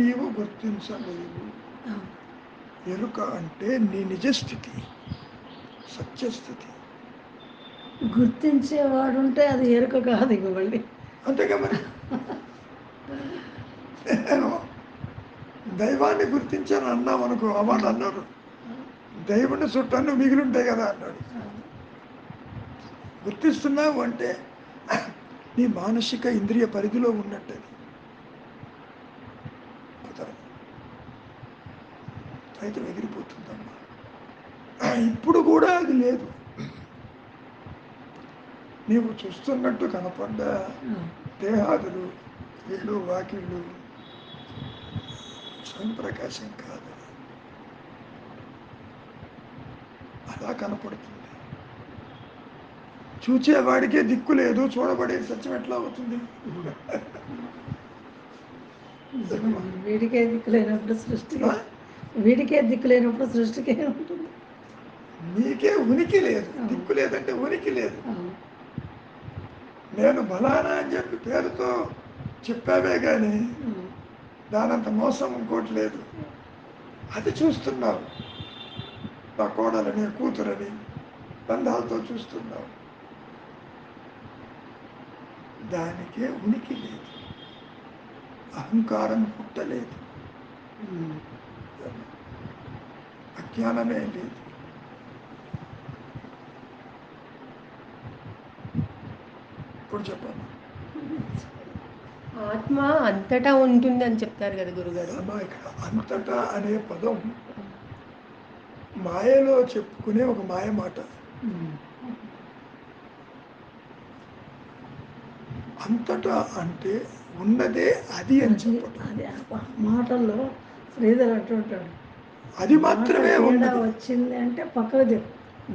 నీవు గుర్తించలేవు. ఎరుక అంటే నీ నిజస్థితి, సత్యస్థితి. గుర్తించేవాడు ఉంటే అది ఎరుక కాదు ఇక మళ్ళీ. అంతేగా మరి. నేను దైవాన్ని గుర్తించాను అన్నాం అనుకో, అవాడు అన్నాడు దైవుని చుట్టాన్ని మిగిలి ఉంటాయి కదా అన్నాడు. గుర్తిస్తున్నావు అంటే నీ మానసిక ఇంద్రియ పరిధిలో ఉన్నట్టు. అయితే ఎగిరిపోతుందమ్మా. ఇప్పుడు కూడా అది లేదు. నీవు చూస్తున్నట్టు కనపడ్డా దేహాదులు, ఇళ్ళు వాకిళ్ళు స్వయం ప్రకాశం కాదు, అలా కనపడుతుంది. చూచేవాడికే దిక్కు లేదు, చూడబడే సత్యం ఎట్లా అవుతుంది? వీడికే దిక్కు లేనప్పుడు సృష్టికి, వీడికే దిక్కు లేనప్పుడు సృష్టికే ఉంటుంది. నీకే ఉనికి లేదు, దిక్కు లేదంటే ఉనికి లేదు. నేను బలానా అని చెప్పి పేరుతో చెప్పావే కానీ దానంత మోసం ఇంకోటి లేదు. అది చూస్తున్నావు, నా కోడలని కూతురని బంధాలతో చూస్తున్నావు, దానికే ఉనికి లేదు, అహంకారం పుట్టలేదు, అజ్ఞానమే లేదు. ఇప్పుడు చెప్పండి. ఆత్మ అంతటా ఉంటుంది అని చెప్తారు కదా గురుగారు. అమ్మా, ఇక్కడ అంతటా అనే పదం మాయలో చెప్పుకునే ఒక మాయ మాట. అంతటా అంటే ఉన్నదే అది అని చెప్పటం. అది మాటల్లో శ్రీధర్ అంటుంటాడు, అది మాత్రమే ఉన్నది వచ్చింది అంటే పక్కది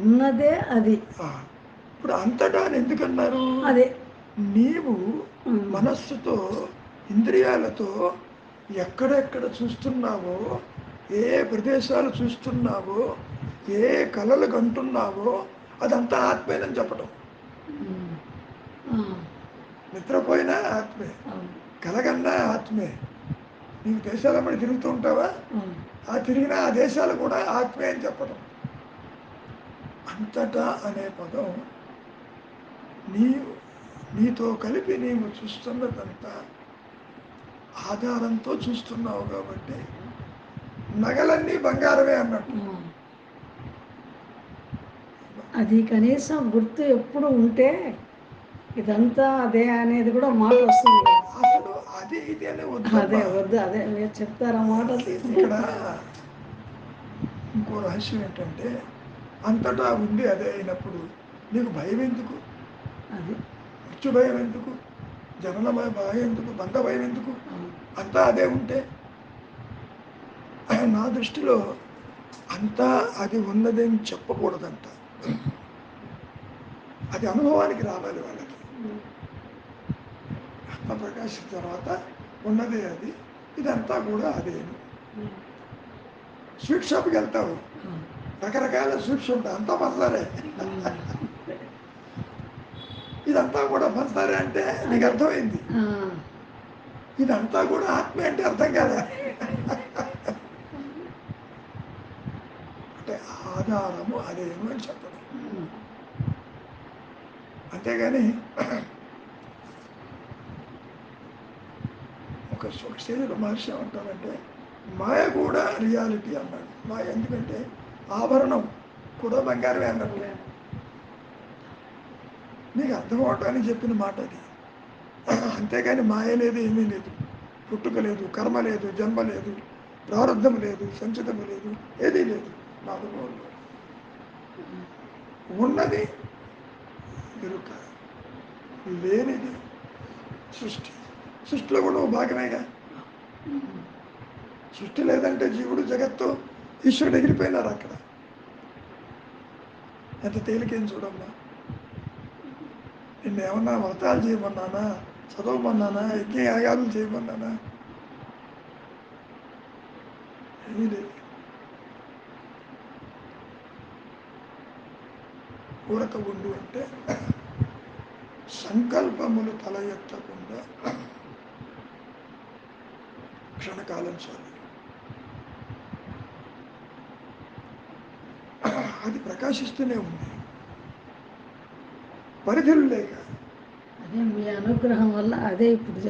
ఉన్నదే అది. ఇప్పుడు అంతటా అని ఎందుకన్నారు? అదే నీవు మనస్సుతో ఇంద్రియాలతో ఎక్కడెక్కడ చూస్తున్నావో, ఏ ప్రదేశాలు చూస్తున్నావో, ఏ కళలు కంటున్నావో అదంతా ఆత్మేనని చెప్పటం. నిద్రపోయినా ఆత్మే, కలగన్నా ఆత్మే. నీకు దేశాలమ్మడి తిరుగుతూ ఉంటావా, ఆ తిరిగిన ఆ దేశాలు కూడా ఆత్మే అని చెప్పడం. అంతటా అనే పదం నీతో కలిపి నీవు చూస్తున్నదంతా ఆధారంతో చూస్తున్నావు కాబట్టి నగలన్నీ బంగారమే అన్నట్టు. అది కనీసం గుర్తు ఎప్పుడు ఉంటే ఇదంతా అదే అనేది కూడా మాట వస్తుంది. అసలు అది ఇది అనే అదే వద్దు, అదే మీరు చెప్తారు ఆ మాట. ఇక్కడ ఇంకో రహస్యం ఏంటంటే అంతటా ఉంది అదే అయినప్పుడు నీకు భయం ఎందుకు? అది మృత్యు భయం ఎందుకు? జనన భయం ఎందుకు? బంధ భయం ఎందుకు? అంతా అదే ఉంటే. నా దృష్టిలో అంతా అది ఉన్నదని చెప్పకూడదంట, అది అనుభవానికి రావాలి వాళ్ళకి. ఆత్మ ప్రకాశించిన తర్వాత ఉన్నదే అది, ఇదంతా కూడా అదే. స్వీట్ షాప్కి వెళ్తావు, రకరకాల స్వీట్స్ ఉంటాయి, అంతా పంచదారే. ఇదంతా కూడా పంచదారే అంటే నీకు అర్థమైంది. ఇదంతా కూడా ఆత్మే అంటే అర్థం కాదా? అంటే ఆధారము అదేను అని చెప్పడం. అంతేగాని ఒక స్టేజ్లో మహర్షి ఏమంటారంటే మాయ కూడా రియాలిటీ అన్నాడు. మాయ ఎందుకంటే ఆభరణం కూడా బంగారమే అన్నట్టు. నీకు అర్థం అవటానికి చెప్పిన మాట అది. అంతేగాని మాయ లేదు, ఏమీ లేదు, పుట్టుక లేదు, కర్మ లేదు, జన్మ లేదు, ప్రారంధం లేదు, సంచితము లేదు, ఏదీ లేదు. నా అనుభవంలో ఉన్నది ఎరుక, లేనిది సృష్టి. సృష్టిలో కూడా ఓ భాగమేగా. సృష్టి లేదంటే జీవుడు జగత్తు ఈశ్వరుడు ఎగిరిపోయినారు అక్కడ. ఎంత తేలికేం చూడమ్మా. నిన్నేమన్నా వ్రతాలు చేయమన్నానా, చదవమన్నానా, యజ్ఞ యాగాలు చేయమన్నానా? ఏమీ లేదు. ఊరక ఉండు అంటే సంకల్పములు తల ఎత్తకుండా క్షణకాలం చాలు. అది ప్రకాశిస్తూనే ఉంది, పరిధులు లేక. అదే మీ అనుగ్రహం వల్ల అదే ఇప్పుడు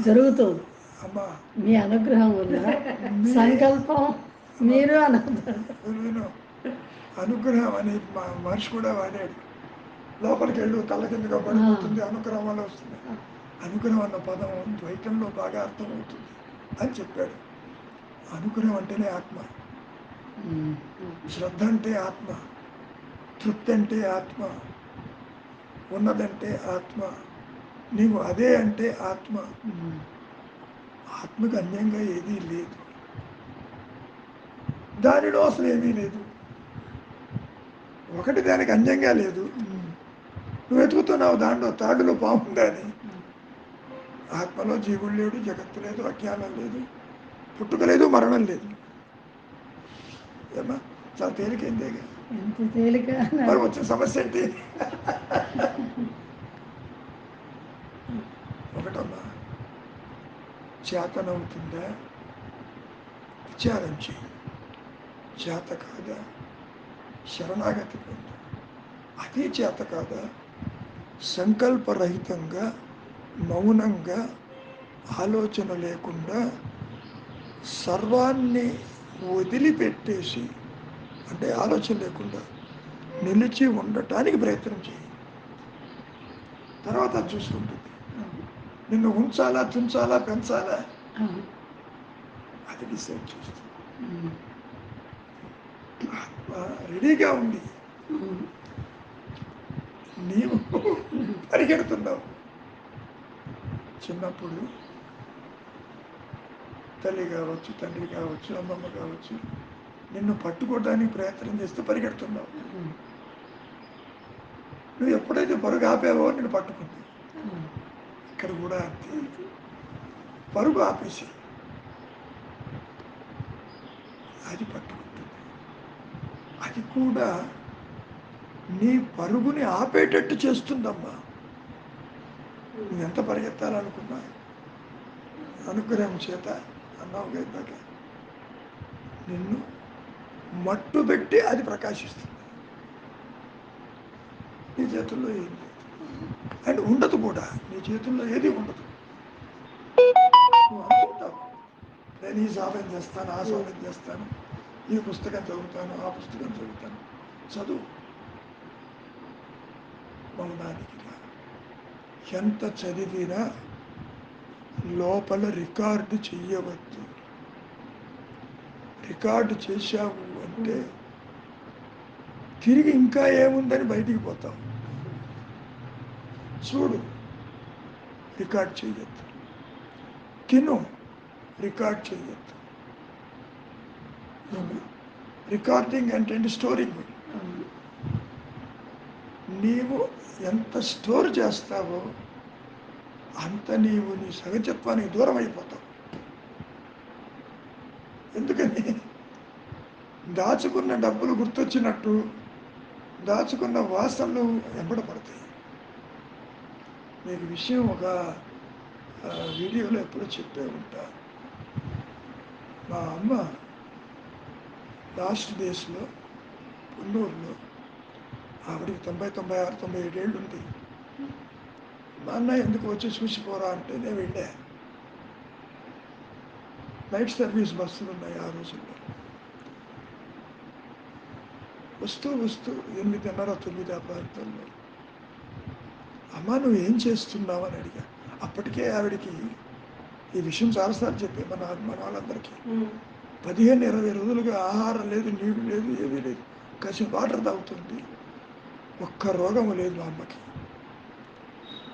జరుగుతుంది. అమ్మా మీ అనుగ్రహం వల్ల సంకల్పం మీరు విను, అనుగ్రహం అని మా మనిషి కూడా వాడాడు. లోపలికి వెళ్ళు, తల కిందగా పడిపోతుంది, అనుగ్రహం వల్ల వస్తుంది. అనుగ్రహం అన్న పదం ద్వైతంలో బాగా అర్థమవుతుంది అని చెప్పాడు. అనుగ్రహం అంటేనే ఆత్మ, శ్రద్ధ అంటే ఆత్మ, తృప్తి అంటే ఆత్మ, ఉన్నదంటే ఆత్మ, నీవు అదే అంటే ఆత్మ. ఆత్మకు అన్యంగా ఏదీ లేదు, దానిలో అసలు ఏమీ లేదు. ఒకటి దానికి అన్యంగా లేదు. నువ్వు వెతుకుతున్నావు దాంట్లో తాడులో పాముందా అని. ఆత్మలో జీవుడు లేడు, జగత్తు లేదు, అజ్ఞానం లేదు, పుట్టుక లేదు, మరణం లేదు. ఏమా చాలా తేలికైందే. ఎంత తేలిక. మరి వచ్చిన సమస్య ఏంటి? ఒకటమ్మా, చేతనవుతుందా విచారం చేయి, చేత కాదా శరణాగతి పొందు. అది చేత కాదా సంకల్పరహితంగా మౌనంగా ఆలోచన లేకుండా సర్వాన్ని వదిలిపెట్టేసి, అంటే ఆలోచన లేకుండా నిలిచి ఉండటానికి ప్రయత్నం చేయి. తర్వాత అది చూసుకుంటుంది. నిన్ను ఉంచాలా, తుంచాలా, పెంచాలా అది డిసైడ్ చేస్తుంది. రెడీగా ఉంది, నీవు పరిగెడుతున్నావు. చిన్నప్పుడు తల్లి కావచ్చు, తండ్రి కావచ్చు, అమ్మమ్మ కావచ్చు, నిన్ను పట్టుకోవడానికి ప్రయత్నం చేస్తే పరిగెడుతున్నావు. నువ్వు ఎప్పుడైతే పరుగు ఆపావో నిన్ను పట్టుకుంది. ఇక్కడ కూడా అంతే, పరుగు ఆపేసి అది పట్టుకుంటుంది. అది కూడా నీ పరుగుని ఆపేటట్టు చేస్తుందమ్మా. నువ్వెంత పరిగెత్తాలనుకున్నా అనుగ్రహం చేత అన్నావు కదా, నిన్ను మట్టు పెట్టి అది ప్రకాశిస్తుంది. నీ చేతుల్లో ఏం లేదు, అండ్ ఉండదు కూడా. నీ చేతుల్లో ఏది ఉండదు. నువ్వు అనుకుంటావు, నేను ఈ సాధన చేస్తాను, ఆ సాధన చేస్తాను, ఈ పుస్తకం చదువుతాను, ఆ పుస్తకం చదువుతాను. చదువు, మౌనానికి రా. ఎంత చదివినా లోపల రికార్డు చెయ్యవద్దు. రికార్డు చేశావు అంటే తిరిగి ఇంకా ఏముందని బయటికి పోతావు. చూడు, రికార్డ్ చెయ్యొద్దు. తిను, రికార్డ్ చెయ్యొద్దు. రికార్డింగ్ అంటే స్టోరింగ్. నీవు ఎంత స్టోర్ చేస్తావో అంత నీవు నీ సహజత్వానికి దూరం అయిపోతావు. ఎందుకని దాచుకున్న డబ్బులు గుర్తొచ్చినట్టు దాచుకున్న వాసనలు వెంబడపడతాయి. మీకు విషయం ఒక వీడియోలో ఎప్పుడో చెప్పే ఉంటా. మా అమ్మ లాస్ట్ డేస్లో పొన్నూరులో, ఆవిడికి 96, 97 ఏళ్ళు ఉంది. మా అన్న ఎందుకు వచ్చి చూసిపోరా అంటే నేను వెళ్ళా. నైట్ సర్వీస్ బస్సులు ఉన్నాయి ఆ రోజుల్లో. వస్తూ 8:30, 9 ఆ ప్రాంతంలో, అమ్మ నువ్వు ఏం చేస్తున్నావు అని అడిగా. అప్పటికే ఆవిడికి ఈ విషయం చాలాసార్లు చెప్పే మన వాళ్ళందరికీ. 15-20 రోజులుగా ఆహారం లేదు, నీళ్ళు లేదు, ఏమీ లేదు. కాసిన వాటర్ తాగుతుంది. ఒక్క రోగము లేదు మా అమ్మకి.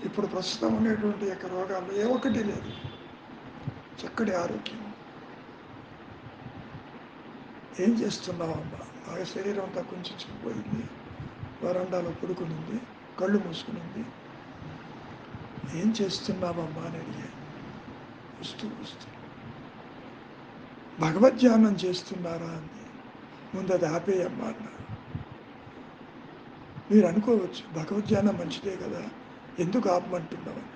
ఇప్పుడు ప్రస్తుతం ఉండేటువంటి యొక్క రోగాల్లో ఏ ఒక్కటి లేదు. చక్కటి ఆరోగ్యం. ఏం చేస్తున్నావు అమ్మ? బాగా శరీరం అంతా కొంచెం చిక్కిపోయింది, వరండాలో పడుకునింది, కళ్ళు మూసుకునింది. ఏం చేస్తున్నావమ్మా అని అడిగా. వస్తూ భగవద్ధ్యానం చేస్తున్నారా అంది. ముందు అది ఆపేయమ్మా అన్నా. మీరు అనుకోవచ్చు భగవద్ధ్యానం మంచిదే కదా, ఎందుకు ఆపమంటున్నామని.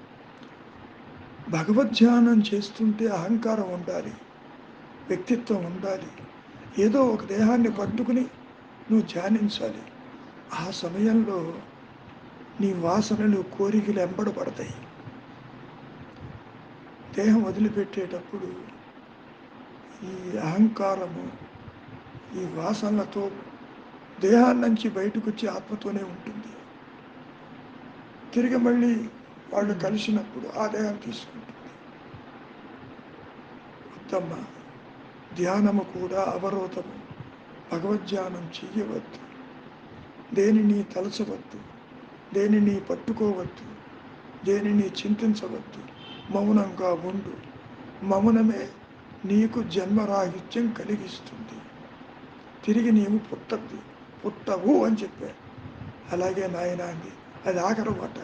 భగవద్ధ్యానం చేస్తుంటే అహంకారం ఉండాలి, వ్యక్తిత్వం ఉండాలి. ఏదో ఒక దేహాన్ని పట్టుకుని నువ్వు ధ్యానించాలి. ఆ సమయంలో నీ వాసనలు కోరికలు ఎంబడపడతాయి. దేహం వదిలిపెట్టేటప్పుడు ఈ అహంకారము, ఈ వాసనలతో దేహాన్ని నుంచి బయటకు వచ్చి ఆత్మతోనే ఉంటుంది. తిరిగి మళ్ళీ వాళ్ళు కలిసినప్పుడు ఆ దేహం తీసుకుంటుంది. ఉత్తమ ధ్యానము కూడా అవరోధము. భగవద్ధ్యానం చెయ్యవద్దు, దేనిని తలచవద్దు, దేనిని పట్టుకోవద్దు, దేనిని చింతించవద్దు. మౌనంగా ఉండు. మౌనమే నీకు జన్మరాహిత్యం కలిగిస్తుంది. తిరిగి నీవు పుట్టవు అని చెప్పారు. అలాగే నాయన అంది. అది ఆఖరి మాట.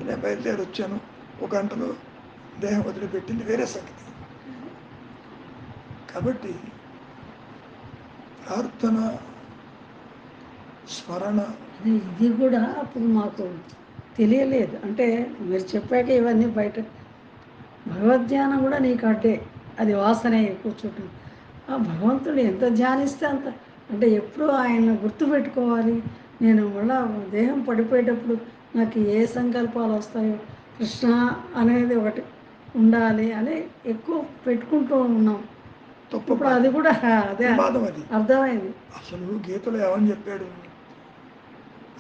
నేను బయలుదేరి వచ్చాను, ఒక గంటలో దేహం వదిలిపెట్టింది, వేరే సంగతి. కాబట్టి ప్రార్థన, స్మరణ ఇది కూడా అప్పుడు మాకు తెలియలేదు. అంటే మీరు చెప్పాక ఇవన్నీ బయట భగవద్ధ్యానం కూడా నీకు అడ్డే, అది వాసనే కూర్చుంటుంది. ఆ భగవంతుడు ఎంత ధ్యానిస్తే అంత, అంటే ఎప్పుడూ ఆయన గుర్తుపెట్టుకోవాలి. నేను మళ్ళా దేహం పడిపోయేటప్పుడు నాకు ఏ సంకల్పాలు వస్తాయో, కృష్ణ అనేది ఒకటి ఉండాలి అని ఎక్కువ పెట్టుకుంటూ ఉన్నాం. ఇప్పుడు అది కూడా అదే ప్రమాదం. అది అర్థమైంది. అసలు గీతలో ఏమని చెప్పాడు?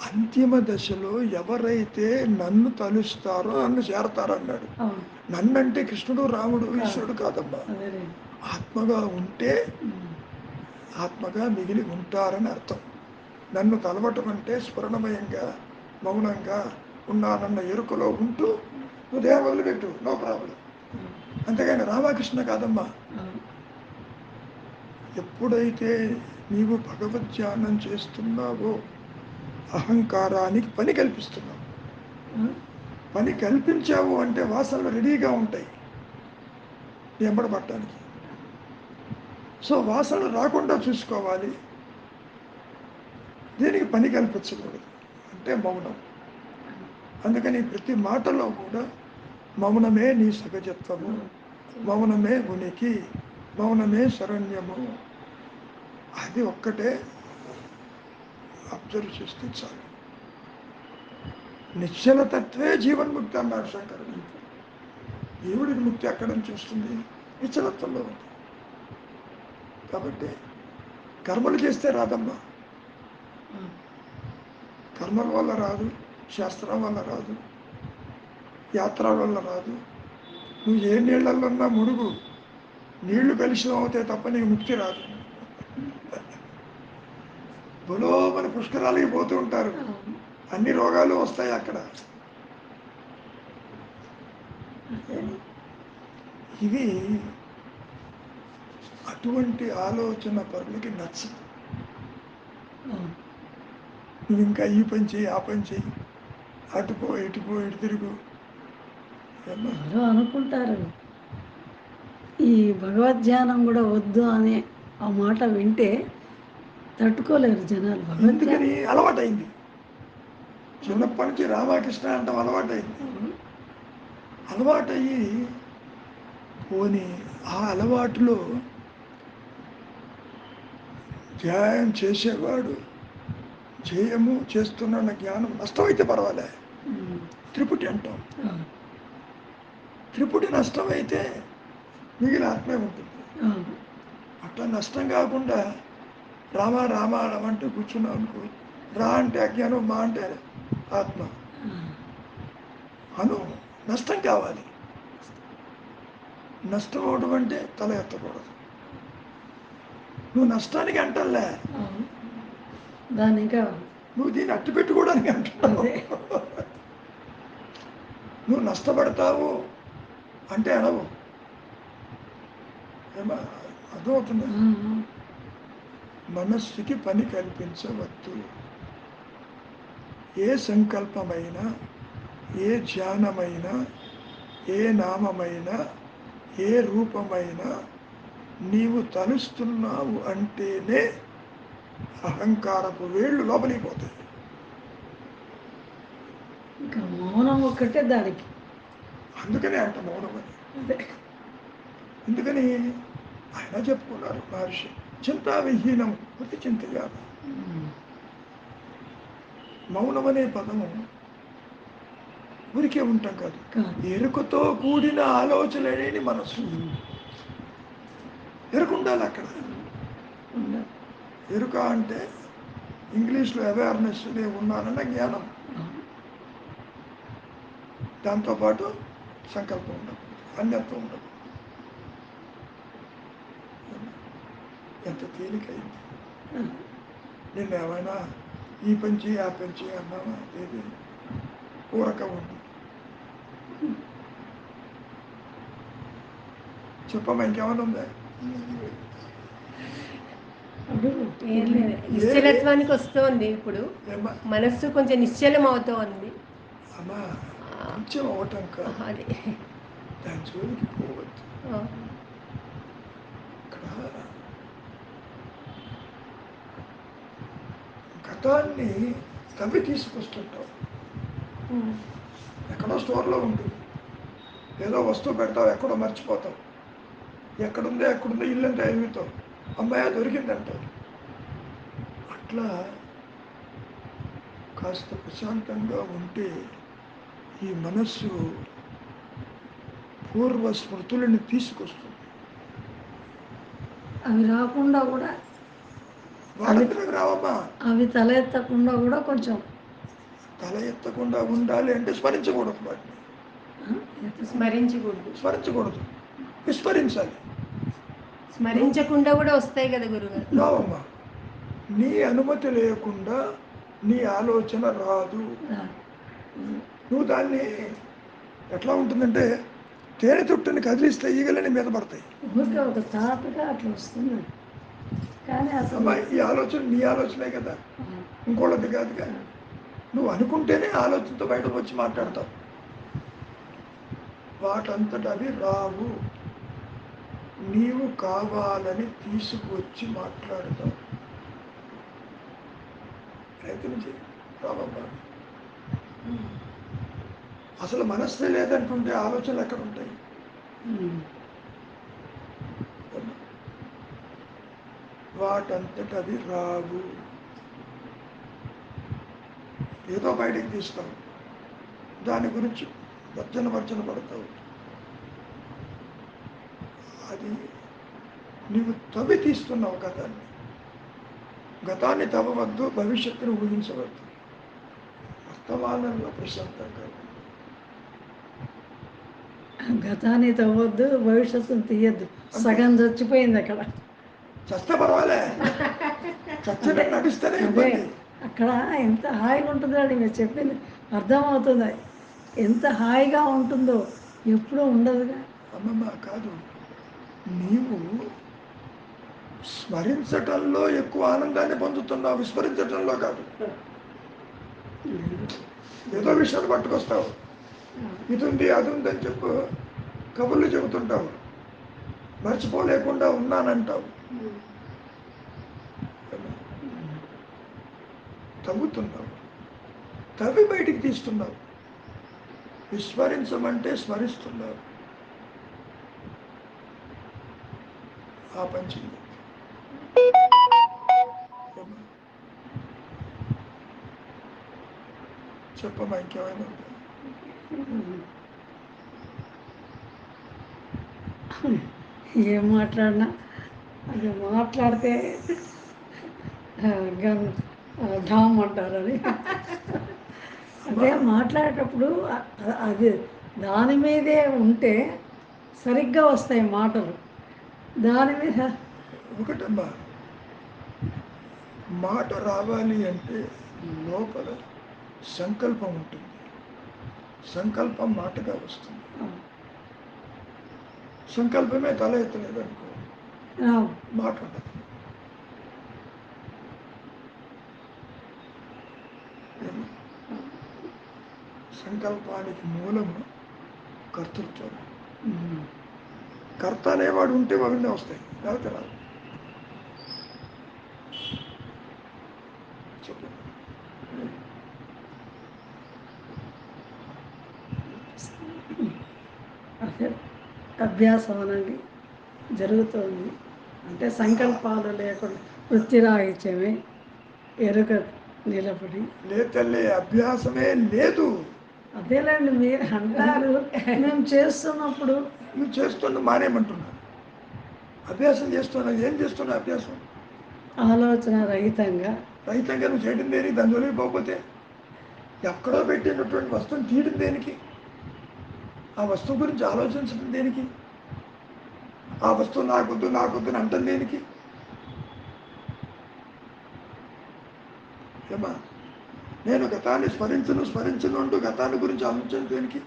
అంతిమ దశలో ఎవరైతే నన్ను తలుస్తారో నన్ను చేరతారు అన్నాడు. అవును. నన్ను అంటే కృష్ణుడు, రాముడు, ఈశ్వరుడు కాదమ్మా. అదేలే. ఆత్మగా ఉంటే ఆత్మగా మిగిలి ఉంటారని అర్థం. నన్ను తలవటం అంటే స్ఫురణమయంగా మౌనంగా ఉన్నానన్న ఎరుకలో ఉంటూ ఉదయం వదిలిపెట్టు, నో ప్రాబ్లం. అంతేగాని రామకృష్ణ కాదమ్మా. ఎప్పుడైతే నీవు భగవద్ధ్యానం చేస్తున్నావో అహంకారానికి పని కల్పిస్తున్నావు. పని కల్పించావు అంటే వాసనలు రెడీగా ఉంటాయి ఎంబడబట్టడానికి. సో వాసనలు రాకుండా చూసుకోవాలి. దీనికి పని కల్పించకూడదు, అంటే మౌనం. అందుకని ప్రతి మాటలో కూడా మౌనమే నీ సహజత్వము, మౌనమే ఉనికి, మౌనమే శరణ్యము. అది ఒక్కటే అబ్జర్వ్ చేస్తే చాలు. నిశ్చలతత్వే జీవన్ముక్తి అన్నాడు శంకరుడు. దేవుడికి ముక్తి ఎక్కడ నుంచి వస్తుంది? నిశ్చలత్వంలో ఉంది. కాబట్టి కర్మలు చేస్తే రాదమ్మా. కర్మల వల్ల రాదు, శాస్త్రం వల్ల రాదు, యాత్ర వల్ల రాదు. నువ్వు ఏ నీళ్ళల్లో ఉన్నా ముడుగు, నీళ్లు కలుషితం అవుతాయి తప్ప నీకు ముక్తి రాదు. బులోమని పుష్కరాలకి పోతూ ఉంటారు, అన్ని రోగాలు వస్తాయి అక్కడ. ఇవి అటువంటి ఆలోచన పరులకి నచ్చదు. నువ్వు ఇంకా ఈ పని చేయి, ఆ పని చేయి, అటుపో ఇటుపో, ఇటు తిరుగు అనుకుంటారు. ఈ భగవద్ధ్యానం కూడా వద్దు అనే ఆ మాట వింటే తట్టుకోలేరు జనాలు. ఎందుకని అలవాటైంది. చిన్నప్పటి నుంచి రామకృష్ణ అంటాం అలవాటైంది. అలవాటయ్యి పోని ఆ అలవాటులో ధ్యానం చేసేవాడు జయము చేస్తున్న జ్ఞానం నష్టమైతే పర్వాలే. త్రిపుటి అంటాం. త్రిపుటి నష్టమైతే మిగిలిన ఆత్మే ఉంటుంది. అట్లా నష్టం కాకుండా రామ రామ అంటూ కూర్చున్నాం అనుకో, రా అంటే అజ్ఞానం, మా అంటే ఆత్మ. అను నష్టం కావాలి. నష్టం అవడం అంటే తల ఎత్తకూడదు. నువ్వు నష్టానికి అంటలే, దాన్ని ఇంకా నువ్వు దీన్ని అట్టు పెట్టుకోవడానికి అంటున్నావు. నువ్వు నష్టపడతావు అంటే అనవు. అర్థమవుతుందా? మనస్సుకి పని కల్పించవద్దు. ఏ సంకల్పమైనా, ఏ ధ్యానమైనా, ఏ నామమైనా, ఏ రూపమైనా నీవు తలుస్తున్నావు అంటేనే అహంకారపు వేళ్ళు లోపలికి పోతాయి. ఇంకా మౌనం ఒక్కటే దానికి. అందుకనే అంట మౌనం అని. అదే ఎందుకని ఆయన చెప్పుకున్నారు మహర్షి, చింతా విహీనం ప్రతి చింతయాలి. మౌనం అనే పదము ఊరికే ఉంటాం కాదు, కాదు. ఎరుకతో కూడిన ఆలోచన లేని మనసు. ఎరుక ఉండాలి అక్కడ. ఉండాలి. ఎరుక అంటే ఇంగ్లీష్లో అవేర్నెస్, నేను ఉన్నానన్న జ్ఞానం. దాంతోపాటు సంకల్పం ఉండదు, అన్యత్వం ఉండదు. ఎంత తేలికైంది. నిన్న ఏమైనా ఈ పంచి ఆ పంచి అన్నావా? ఏది ఊరక ఉంది. చెప్పమ్మా, ఇంకేమైనా ఉందా? అడుగు. ఏం లేదు, నిశ్చలత్వానికి వస్తోంది ఇప్పుడు. ఏమ్మా మనస్సు కొంచెం నిశ్చలం అవుతోంది. అమ్మా, కొంచెం అవటం కాదు, అది దాని జోలికి పోవద్దు. ఇక్కడ గతాన్ని తవ్వి తీసుకొస్తుంటావు. ఎక్కడో స్టోర్లో ఉంటుంది, ఏదో వస్తువు పెడతావు, ఎక్కడో మర్చిపోతావు. ఎక్కడుందో ఇల్లంతా ఎదుగుతావు, అమ్మాయి దొరికిందంటావు. అట్లా కాస్త ప్రశాంతంగా ఉంటే ఈ మనస్సు పూర్వ స్మృతులను తీసుకొస్తుంది. అవి రాకుండా కూడా, వాళ్ళందరికి రావమ్మా. అవి తల ఎత్తకుండా కూడా కొంచెం తల ఎత్తకుండా ఉండాలి అంటే స్మరించకూడదు, వాటిని స్మరించకూడదు. స్మరించకూడదు, విస్మరించాలి. స్మరించకుండా కూడా వస్తాయి కదా గురుగారు. రావమ్మా, నీ అనుమతి లేకుండా నీ ఆలోచన రాదు. నువ్వు దాన్ని ఎట్లా ఉంటుందంటే, తేనె తుట్టుని కదిలిస్తే ఈగలని మీద పడతాయి. ఊరికే ఒక తాటుగా అట్లా వస్తుంది. కానీ అసలు అమ్మా, ఈ ఆలోచన నీ ఆలోచనే కదా, ఇంకోళ్ళది కాదుగా. నువ్వు అనుకుంటేనే ఆలోచనతో బయటకు వచ్చి మాట్లాడతావు. వాటంతట అవి రావు, నీవు కావాలని తీసుకువచ్చి మాట్లాడతావు. ప్రయత్నం చేయి, రావమ్మా. అసలు మనస్సే లేదంటుంటే ఆలోచనలు ఎక్కడ ఉంటాయి? వాటంతట అవి రావు. ఏదో బయటికి తీస్తావు, దాని గురించి భర్జన పడతావు. అది నీవు తవ్వి తీస్తున్నావు గతాన్ని. గతాన్ని తవ్వవద్దు, భవిష్యత్తును ఊహించవద్దు. వర్తమానంలో ప్రశాంతంగా ఉండు. గతాన్ని తవ్వద్దు, భవిష్యత్తును తీయద్దు. సగం చచ్చిపోయింది అక్కడ. చస్తే పర్వాలే, చచ్చిన నడిస్తేనే అదే ఇబ్బంది. అక్కడ ఎంత హాయిగా ఉంటుందో అని మీరు చెప్పింది అర్థమవుతుంది. ఎంత హాయిగా ఉంటుందో ఎప్పుడూ ఉండదుగా. అమ్మమ్మ కాదు, నీవు స్మరించటంలో ఎక్కువ ఆనందాన్ని పొందుతున్నావు, విస్మరించటంలో కాదు. ఏదో విషయాన్ని పట్టుకొస్తావు, ఇది ఉంది అది ఉంది అని చెప్పు, కబుర్లు చెబుతుంటావు, మర్చిపోలేకుండా ఉన్నానంటావు. తవ్వుతున్నావు, తవ్వి బయటికి తీస్తున్నావు. విస్మరించమంటే స్మరిస్తున్నావు. ఆ పంచి చెప్పమ్మా, ఇంకేమైనా ఉందా? ఏం మాట్లాడినా అది మాట్లాడితే గన్ ఢామ్ అంటారని. అదే మాట్లాడేటప్పుడు అది దాని మీదే ఉంటే సరిగ్గా వస్తాయి మాటలు. దాని మీద ఒకటమ్మా, మాట రావాలి అంటే లోపల సంకల్పం ఉంటుంది. సంకల్పం మాటగా వస్తుంది. సంకల్పమే తల ఎత్తలేదు అనుకో, మాట ఉండదు. సంకల్పానికి మూలము కర్తృత్వం. కర్త అనేవాడు ఉంటే అవన్నీ వస్తాయి, లేకపోతే రాదు. చెప్పు. అదే అభ్యాసం అనండి జరుగుతుంది. అంటే సంకల్పాలు లేకుండా వృత్తిరాహిత్యమే ఎరుక నిలబడి. లేదు తల్లి, అభ్యాసమే లేదు. అదేలేండి మీరు అంటారు, మేము చేస్తున్నప్పుడు నువ్వు చేస్తున్న మానేమంటున్నా. అభ్యాసం చేస్తున్నా, ఏం చేస్తున్నా అభ్యాసం? ఆలోచన రహితంగా రైతంగా నువ్వు చేయడం దేనికి? దాని జోలికి పోకపోతే ఎక్కడో పెట్టినటువంటి వస్తువుని తీయడం దేనికి? ఆ వస్తువు గురించి ఆలోచించడం దేనికి? ఆ వస్తువు నాకొద్దు నాకొద్దు అని అంటం దేనికి? ఏమా, నేను గతాన్ని స్మరించను అంటూ గతాన్ని గురించి ఆలోచించడం దేనికి?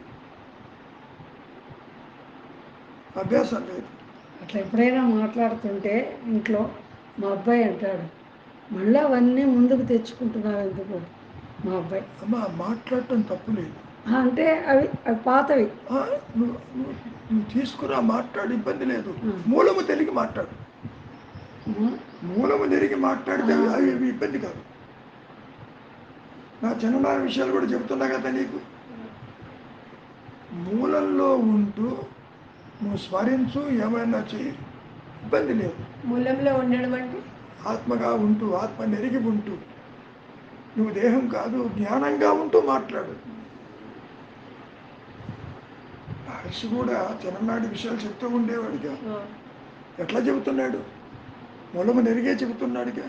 అభ్యాసం లేదు. అట్లా ఎప్పుడైనా మాట్లాడుతుంటే ఇంట్లో మా అబ్బాయి అంటాడు, మళ్ళీ అవన్నీ ముందుకు తెచ్చుకుంటున్నావు ఎందుకు మా అబ్బాయి. అమ్మా, మాట్లాడటం తప్పు లేదు. అంటే అవి పాతవి. ఆ, నువ్వు తీసుకురా, మాట్లాడు, ఇబ్బంది లేదు. ఆ. మూలము తెలిగి మాట్లాడు. ము- మూలము తిరిగి మాట్లాడితే అవి ఇబ్బంది కాదు. నా చిన్ననాటి విషయాలు కూడా చెబుతున్నా కదా నీకు. మూలంలో ఉంటూ నువ్వు స్మరించు, ఏమైనా చెయ్యి, ఇబ్బంది లేదు. మూలంలో ఉండడం అంటే ఆత్మగా ఉంటూ, ఆత్మ నెరిగి ఉంటూ, నువ్వు దేహం కాదు జ్ఞానంగా ఉంటూ మాట్లాడు. మహర్షి కూడా చిన్ననాటి విషయాలు చెప్తూ ఉండేవాడిగా. ఎట్లా చెబుతున్నాడు? మూలము నెరిగే చెబుతున్నాడుగా.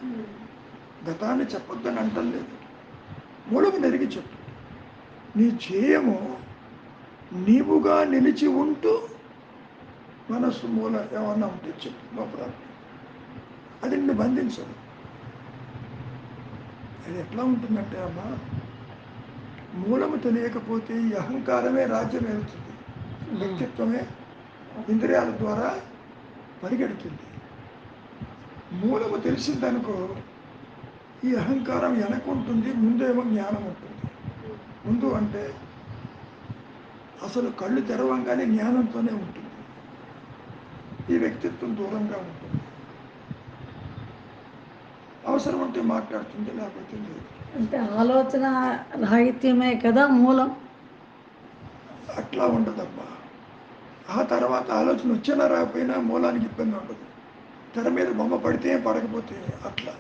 గతాన్ని చెప్పొద్దని అంటం లేదు, మూలము నెరిగి చెప్పు. నీ ధ్యేయము నీవుగా నిలిచి ఉంటూ మనస్సు మూల ఏమన్నా ఉంటే చెప్పు, నో ప్రాబ్లం. అది నిన్ను బంధించదు. అది ఎట్లా ఉంటుందంటే అమ్మా, మూలము తెలియకపోతే ఈ అహంకారమే రాజ్యం వెళ్తుంది, వ్యక్తిత్వమే ఇంద్రియాల ద్వారా పరిగెడుతుంది. మూలము తెలిసిందనుకో, ఈ అహంకారం వెనకుంటుంది, ముందేమో జ్ఞానం ఉంటుంది. ముందు అంటే అసలు కళ్ళు తెరవంగానే జ్ఞానంతోనే ఉంటుంది. ఈ వ్యక్తిత్వం దూరంగా ఉంటుంది. అవసరం ఉంటే మాట్లాడుతుంది, లేకపోతే లేదు. అంటే ఆలోచన రాహిత్యమే కదా మూలం. అట్లా ఉండదమ్మా. ఆ తర్వాత ఆలోచన వచ్చినా రాకపోయినా మూలానికి ఇబ్బంది ఉండదు. తెర మీద బొమ్మ పడితే పడకపోతే అట్లా.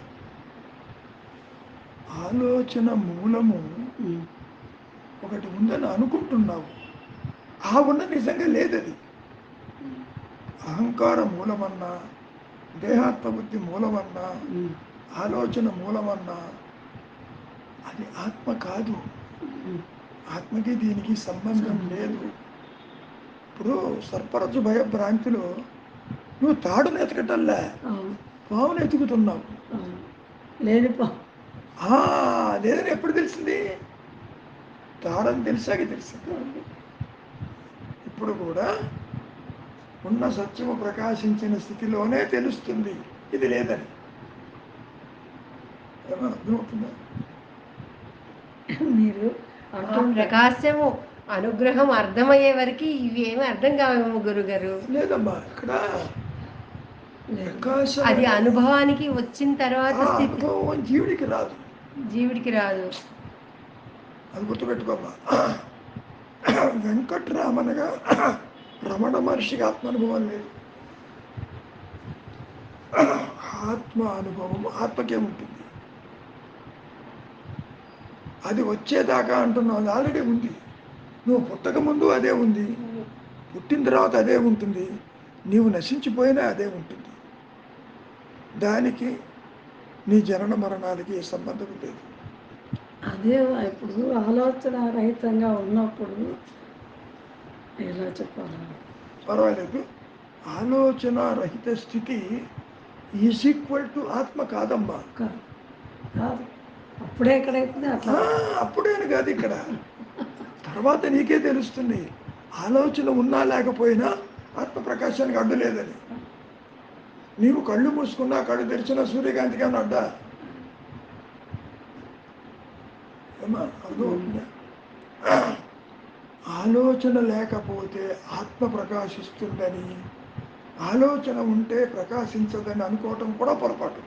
ఆలోచన మూలము ఒకటి ఉందని అనుకుంటున్నావు, ఆ ఉన్న నిజంగా లేదది. అహంకార మూలమన్నా, దేహాత్మ బుద్ధి మూలమన్నా, ఆలోచన మూలమన్నా అది ఆత్మ కాదు. ఆత్మకి దీనికి సంబంధం లేదు. ఇప్పుడు సర్పరచు భయ భ్రాంతిలో నువ్వు తాడును ఎతకటల్లా, పావును ఎతుకుతున్నావు. లేని లేదని ఎప్పుడు తెలిసింది? తాడని తెలిసాక తెలిసింది. ఇప్పుడు కూడా ఉన్న సత్యము ప్రకాశించిన స్థితిలోనే తెలుస్తుంది ఇది లేదని. ఏమో అర్థమవుతుందా? మీరు ప్రకాశము అనుగ్రహం అర్థమయ్యే వరకు ఇవి ఏమి అర్థం కావేమో గురుగారు. లేదమ్మా, ఇక్కడ ప్రకాశం అది అనుభవానికి వచ్చిన తర్వాత స్థితి అనుభవం జీవుడికి రాదు. జీవుడికి రాదు. అది గుర్తుపెట్టుకోమ్మా. వెంకట్రామనగా రమణ మహర్షికి ఆత్మానుభవం లేదు. ఆత్మ అనుభవం ఆత్మకే ఉంటుంది. అది వచ్చేదాకా అంటున్నావు, అది ఆల్రెడీ ఉంది. నువ్వు పుట్టక ముందు అదే ఉంది, పుట్టిన తర్వాత అదే ఉంటుంది, నీవు నశించిపోయినా అదే ఉంటుంది. దానికి నీ జనన మరణాలకి ఏ సంబంధం లేదు. అదే ఇప్పుడు ఆలోచన రహితంగా ఉన్నప్పుడు ఎలా చెప్పాలి? పర్వాలేదు. ఆలోచన రహిత స్థితి ఈజ్ ఈక్వల్ టు ఆత్మ కాదమ్మా. కాదు కాదు, అప్పుడే ఎక్కడైతుంది అట్లా. అప్పుడేను కాదు, ఇక్కడ తర్వాత నీకే తెలుస్తుంది. ఆలోచన ఉన్నా లేకపోయినా ఆత్మ ప్రకాశానికి అడ్డు లేదని. నీవు కళ్ళు మూసుకున్నా కళ్ళు తెరిచిన సూర్యకాంతికి అని అడ్డా? ఏమా అర్థమవుతుందా? ఆలోచన లేకపోతే ఆత్మ ప్రకాశిస్తుందని, ఆలోచన ఉంటే ప్రకాశించదని అనుకోవటం కూడా పొరపాటు.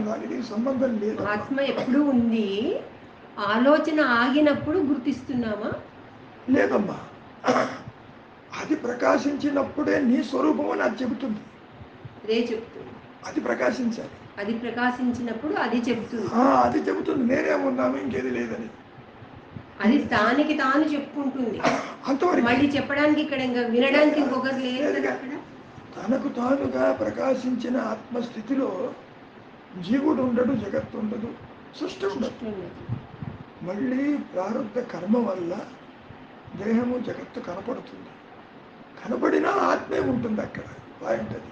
దానికి సంబంధం లేదు. ఆత్మ ఎప్పుడు ఉంది, ఆలోచన ఆగినప్పుడు గుర్తిస్తున్నామా? లేదమ్మా, అది ప్రకాశించినప్పుడే నీ స్వరూపం అని అది చెబుతుంది. అదే చెప్తుంది. అది ప్రకాశించాలి. అది ప్రకాశించినప్పుడు అది చెప్తుంది. అది చెబుతుంది నేనేమున్నాను ఇంకేది లేదని. అది దానికి తాను చెప్పుకుంటుంది. అంతవరకు మళ్ళీ చెప్పడానికి ఇక్కడ ఇంకా వినడానికి ఇంకొకరు లేరు కదా లేదుగా. అక్కడ. తనకు తానుగా ప్రకాశించిన ఆత్మస్థితిలో జీవుడు ఉండడు, జగత్తు ఉండదు, సృష్టి ఉండదు. మళ్ళీ ప్రారంభ కర్మ వల్ల దేహము జగత్తు కనపడుతుంది. కనపడినా ఆత్మే ఉంటుంది అక్కడ. పాయింట్ అది.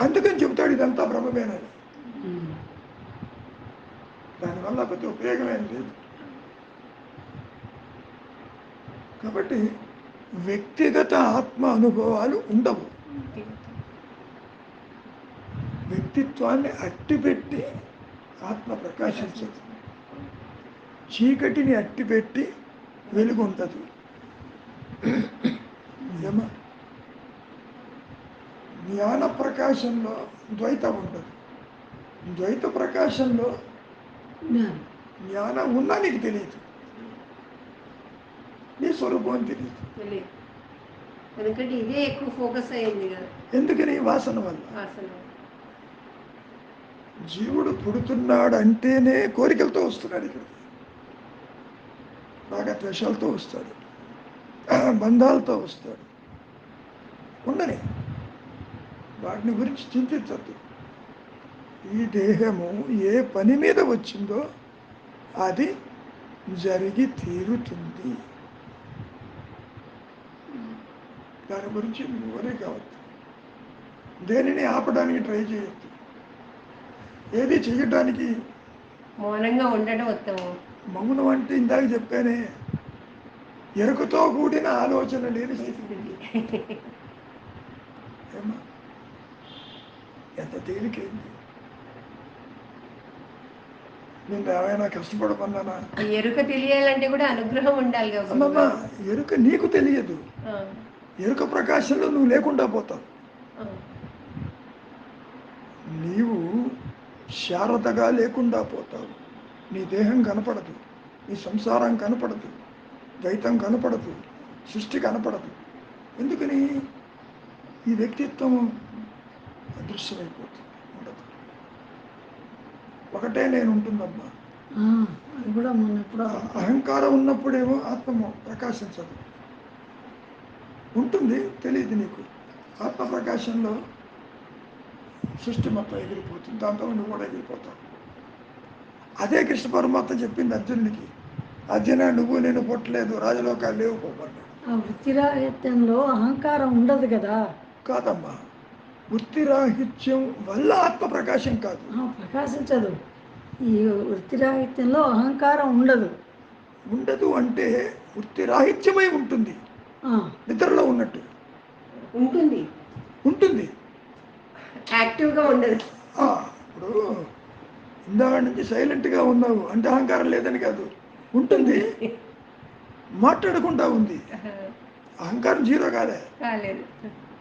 అందుకని చెబుతాడు ఇదంతా బ్రహ్మమేనని. దానివల్ల పెద్ద ఉపయోగమేం లేదు. కాబట్టి వ్యక్తిగత ఆత్మ అనుభవాలు ఉండవు. వ్యక్తిత్వాన్ని అట్టిపెట్టి ఆత్మ ప్రకాశించదు. చీకటిని అట్టిపెట్టి వెలుగు ఉండదు. ఏమా జ్ఞాన ప్రకాశంలో ద్వైతం ఉండదు. ద్వైత ప్రకాశంలో జ్ఞానం ఉన్నా నీకు తెలియదు, నీ స్వరూపం అని తెలియదు. ఎందుకంటే ఇదే ఎక్కువ ఫోకస్ అయ్యింది కదా. ఎందుకని? వాసన వల్ల. వాసన. జీవుడు పుడుతున్నాడు అంటేనే కోరికలతో వస్తున్నాడు. ఇక్కడ బాగా ద్వేషాలతో వస్తాడు, బంధాలతో వస్తాడు. ఉండని వాటిని గురించి చింతించద్దు. ఈ దేహము ఏ పని మీద వచ్చిందో అది జరిగి తీరుతుంది. దాని గురించి వరే కావద్దు. దేనిని ఆపడానికి ట్రై చేయొద్దు. ఏది చెయ్యడానికి మౌనంగా ఉండడం ఉత్తమం. మౌనం అంటే ఇందాక చెప్పానే, ఎరుకతో కూడిన ఆలోచన లేని స్థితి. ఏమా ఎంత తేలికైంది. నేను ఏమైనా కష్టపడమన్నానా? ఎరుక తెలియాలంటే కూడా అనుగ్రహం ఉండాలి కదా. అమ్మమ్మ, ఎరుక నీకు తెలియదు. ఎరుక ప్రకాశంలో నువ్వు లేకుండా పోతావు. నీవు శారదగా లేకుండా పోతావు. నీ దేహం కనపడదు, నీ సంసారం కనపడదు, ద్వైతం కనపడదు, సృష్టి కనపడదు. ఎందుకని? ఈ వ్యక్తిత్వం అదృశ్యమైపోతుంది, ఉండదు. ఒకటే నేను ఉంటుందమ్మా. అది కూడా మొన్న ఎప్పుడో అహంకారం ఉన్నప్పుడేమో ఆత్మ ప్రకాశించదు, ఉంటుంది, తెలియదు నీకు. ఆత్మ ప్రకాశంలో సృష్టి మొత్తం ఎగిరిపోతుంది, దాంతో నువ్వు కూడా ఎగిరిపోతావు. అదే కృష్ణ పరమాత్మ చెప్పింది అర్జునుడికి, అర్జున నువ్వు నేను పుట్టలేదు, రాజలోకాలు లేవు పోమన్నాడు. ఆ వృత్తిరాహిత్యంలో అహంకారం ఉండదు కదా. కాదమ్మా, వృత్తిరాహిత్యం వల్ల ఆత్మ ప్రకాశం కాదు. ప్రకాశించదు. ఈ వృత్తిరాహిత్యంలో అహంకారం ఉండదు. ఉండదు అంటే వృత్తిరాహిత్యమై ఉంటుంది. నిద్రలో ఉన్నట్టు ఉంటుంది, ఉంటుంది, యాక్టివ్గా ఉండదు. ఇప్పుడు ఇందాక నుంచి సైలెంట్గా ఉన్నావు అంటే అహంకారం లేదని కాదు, ఉంటుంది, మాట్లాడకుండా ఉంది. అహంకారం జీరో కాలేదు,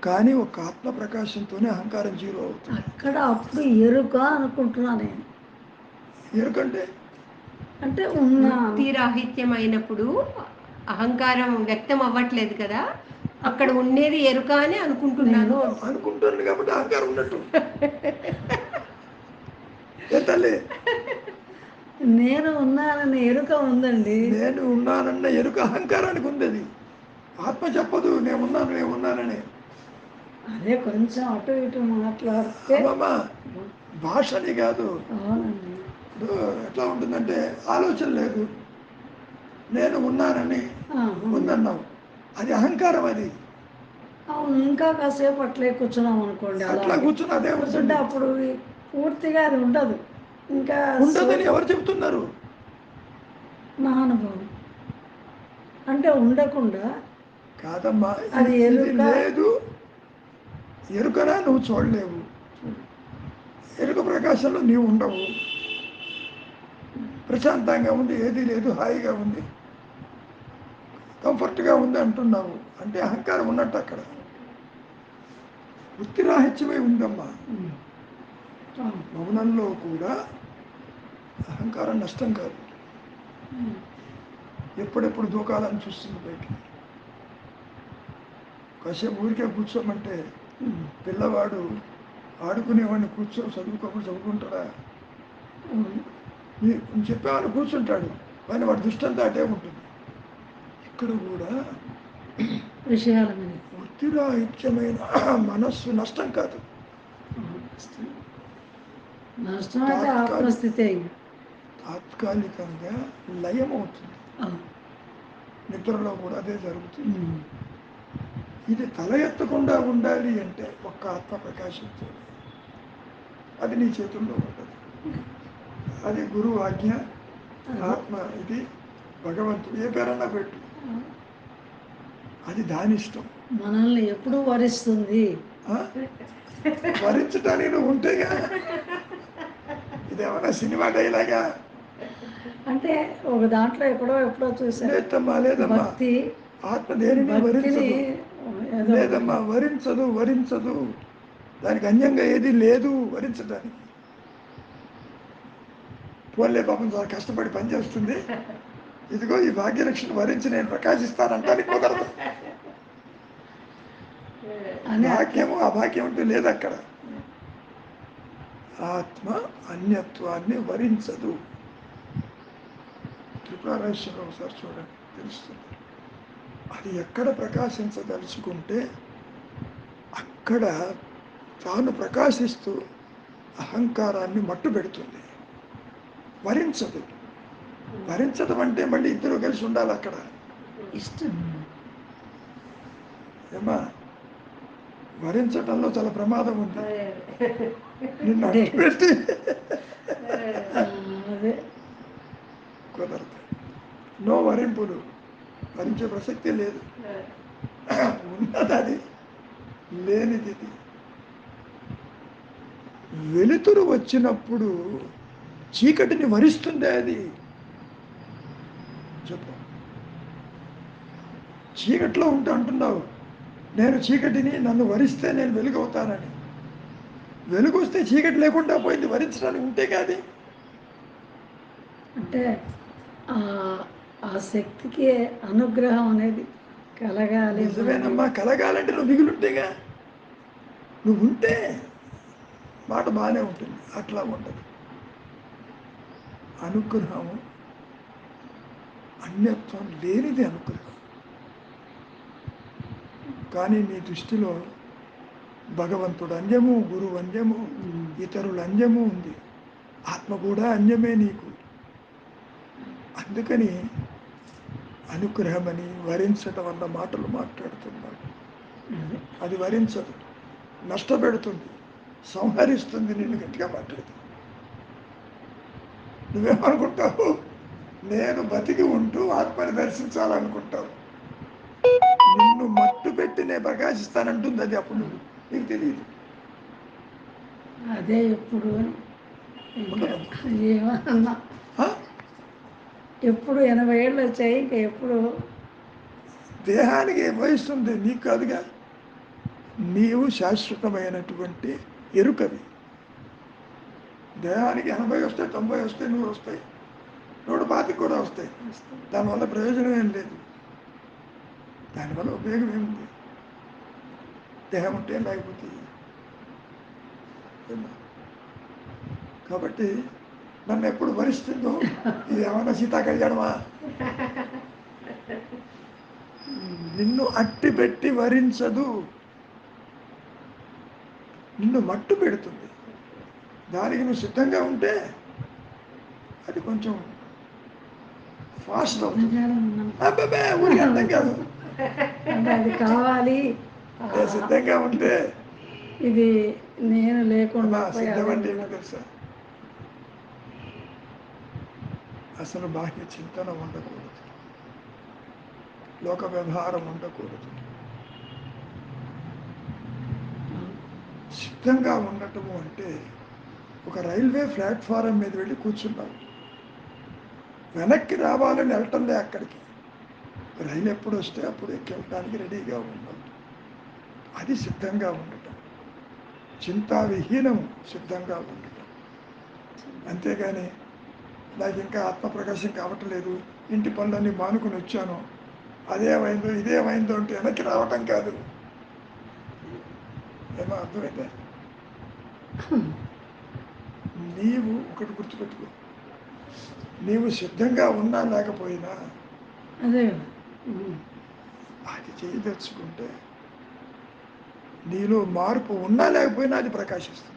కానీ ఒక ఆత్మ ప్రకాశంతోనే అహంకారం జీరో అవుతుంది. అక్కడ అప్పుడు ఎరుక అనుకుంటున్నా నేను. ఎరుకంటే అంటే ఉన్న వృత్తిరాహిత్యం అయినప్పుడు అహంకారం వ్యక్తం అవ్వట్లేదు కదా, అక్కడ ఉండేది ఎరుక అని అనుకుంటున్నాను. అనుకుంటున్నాను కాబట్టి అహంకారం ఉన్నట్టు. ఏ తల్లి, నేను ఉన్నానన్న ఎరుక ఉందండి. నేను ఉన్నానన్న ఎరుక అహంకారానికి ఉంది. అది ఆత్మ చెప్పదు నేనున్నానని. అదే కొంచెం అటు ఇటు మాట్లాడితే భాషని కాదు. అవునండి. ఎట్లా ఉంటుందంటే ఆలోచన లేదు, నేను ఉన్నానని ఉందన్నావు, అది అహంకారం. అది అవును. ఇంకా కాసేపు అట్లే కూర్చున్నాం అనుకోండి, అట్లా కూర్చుని అదే కూర్చుంటే అప్పుడు పూర్తిగా అది ఉండదు. ఇంకా ఉండదని ఎవరు చెప్తున్నారు? నా అనుభవం అంటే ఉండకుండా కాదమ్మా, అది ఇది లేదు. ఎరుకనా నువ్వు చూడలేవు, ఎరుక ప్రకాశంలో నీవు ఉండవు. ప్రశాంతంగా ఉంది, ఏదీ లేదు, హాయిగా ఉంది, కంఫర్ట్గా ఉంది అంటున్నావు అంటే అహంకారం ఉన్నట్టు. అక్కడ వృత్తిరాహిత్యమై ఉందమ్మా. మౌనంలో కూడా అహంకారం నష్టం కాదు. ఎప్పుడెప్పుడు దూకాలని చూస్తుంది బయట. కాసేపు ఊరికే కూర్చోమంటే ఉమ్. పిల్లవాడు ఆడుకునేవాడిని చదువుకోకుండా చదువుకుంటాడా? అవును. నువ్వు చెప్పేవాడిని కూర్చుంటాడు, కానీ వాడి దృష్టి అంతా అటే ఉంటుంది. ఇక్కడ కూడా విషయాల మీద వృత్తిరాహిత్యమైన మనస్సు నష్టం కాదు, నష్టం అయితే ఆత్మస్థితే ఇంకా. తాత్కాలికంగా లయం అవుతుంది. అవును. నిద్రలో కూడా అదే జరుగుతుంది. ఉమ్. ఇది తల ఎత్తకుండా ఉండాలి అంటే ఒక్క ఆత్మ ప్రకాశించాలి. అది నీ చేతుల్లో ఉండదు. అది గురువు ఆజ్ఞ, ఆత్మ ఇది భగవంతుడు ఏ పేరన్నా పెట్టు, అది దాని ఇష్టం. మనల్ని ఎప్పుడూ వరిస్తుంది. ఆ? భరించడానికి నువ్వు ఉంటేగా. ఇదేమన్నా సినిమా డైలాగా? అంటే ఒక దాంట్లో ఎప్పుడో చూసాను. లేదమ్మా లేదమ్మా, భక్తి ఆత్మ దేనిని భక్తిని వరించదు. ఏదో లేదమ్మా, వరించదు. దానికి అన్యంగా ఏది లేదు వరించడానికి. పోలే పాపం చాలా కష్టపడి పనిచేస్తుంది, ఇదిగో ఈ భాగ్యలక్ష్మిని వరించి నేను ప్రకాశిస్తానంటానికి కుదరదు. అని భాగ్యము అభాగ్యం అంటూ లేదు అక్కడ. ఆత్మ అన్యత్వాన్ని వరించదు. త్రిపురారేశ్వరం ఒకసారి చూడండి, తెలుస్తుంది. అది ఎక్కడ ప్రకాశించదలుచుకుంటే అక్కడ తాను ప్రకాశిస్తూ అహంకారాన్ని మట్టు పెడుతుంది, వరించదు. వరించడం అంటే మళ్ళీ ఇద్దరు కలిసి ఉండాలి అక్కడ. ఇష్టం. ఏమా, వరించడంలో చాలా ప్రమాదం ఉంది. నిన్ను అడ్డు పెట్టి అదే కుదరదు. నో వరింపులు, వరించే ప్రసక్తి లేదు. ఉన్నది అది, లేనిది ఇది. వెలుతురు వచ్చినప్పుడు చీకటిని వరిస్తుందే అది. చెప్పు, చీకట్లో ఉంటూ అంటున్నావు నేను చీకటిని, నన్ను వరిస్తే నేను వెలుగవుతానని. వెలుగు వస్తే చీకటి లేకుండా పోయింది, వరించడానికి ఉంటే కాదు. అంటే ఆ శక్తికి అనుగ్రహం అనేది కలగాలి. నిజమేనమ్మా, కలగాలంటే నువ్వు మిగులుంటేగా. నువ్వు ఉంటే మాట బాగానే ఉంటుంది, అట్లా ఉండదు. అనుగ్రహము అన్యత్వం లేనిది అనుగ్రహం. కానీ నీ దృష్టిలో భగవంతుడు అన్యము, గురువు అన్యము, ఇతరులు అన్యము ఉంది. ఆత్మ కూడా అన్యమే నీకు. అందుకని అనుగ్రహమని వరించడం వల్ల మాటలు మాట్లాడుతున్నాడు. అది వరించదు, నష్టపెడుతుంది, సంహరిస్తుంది. నిన్ను గట్టిగా మాట్లాడుతుంది. నువ్వేమనుకుంటావు? నేను బతికి ఉంటూ ఆత్మని దర్శించాలనుకుంటావు. నిన్ను మట్టు పెట్టి నేను ప్రకాశిస్తానంటుంది అది. అప్పుడు నీకు తెలియదు. అదే ఎప్పుడు ఏమన్నా ఎప్పుడు 80 ఏళ్ళు వచ్చాయి, ఇంకా ఎప్పుడు దేహానికి వయస్తుంది, నీకు కాదుగా. నీవు శాశ్వతమైనటువంటి ఎరుకవి. దేహానికి 80 వస్తాయి, 90 వస్తాయి, 100 వస్తాయి, 125 కూడా వస్తాయి. దానివల్ల ప్రయోజనం ఏం లేదు. దానివల్ల ఉపయోగం ఏముంది? దేహం ఉంటే లేకపోతే. కాబట్టి నన్ను ఎప్పుడు భరిస్తుందో ఇది ఏమన్నా సీతా కళ్యాణమా? నిన్ను అట్టి పెట్టి వరించదు, నిన్ను మట్టు పెడుతుంది. దానికి నువ్వు సిద్ధంగా ఉంటే అది కొంచెం ఫాస్ట్ అవుతుంది. అబ్బాబే ఊరికి అర్థం కాదు. అంటే అది కావాలి. సిద్ధంగా ఉంటే ఇది నేను లేకుండా సిద్ధం అంటే ఏంటో తెలుసా? అసలు బాహ్య చింతన ఉండకూడదు, లోక వ్యవహారం ఉండకూడదు. సిద్ధంగా ఉండటము అంటే ఒక రైల్వే ప్లాట్ఫారం మీద వెళ్ళి కూర్చున్నావు, వెనక్కి రావాలని వెళ్ళటంలే అక్కడికి. రైలు ఎప్పుడు వస్తే అప్పుడు ఎక్కి వెళ్ళటానికి రెడీగా ఉన్నావు. అది సిద్ధంగా ఉండటం. చింతావిహీనం సిద్ధంగా ఉండటం. అంతేగాని నాకు ఇంకా ఆత్మప్రకాశం కావట్లేదు, ఇంటి పనులన్నీ మానుకుని వచ్చాను, అదేమైందో ఇదేమైందో అంటే వెనక్కి రావటం కాదు. ఏమో అర్థమైందా? నీవు ఒకటి గుర్తుపెట్టుకో, నీవు సిద్ధంగా ఉన్నా లేకపోయినా అదే అది చేయదలుచుకుంటే నీలో మార్పు ఉన్నా లేకపోయినా అది ప్రకాశిస్తుంది.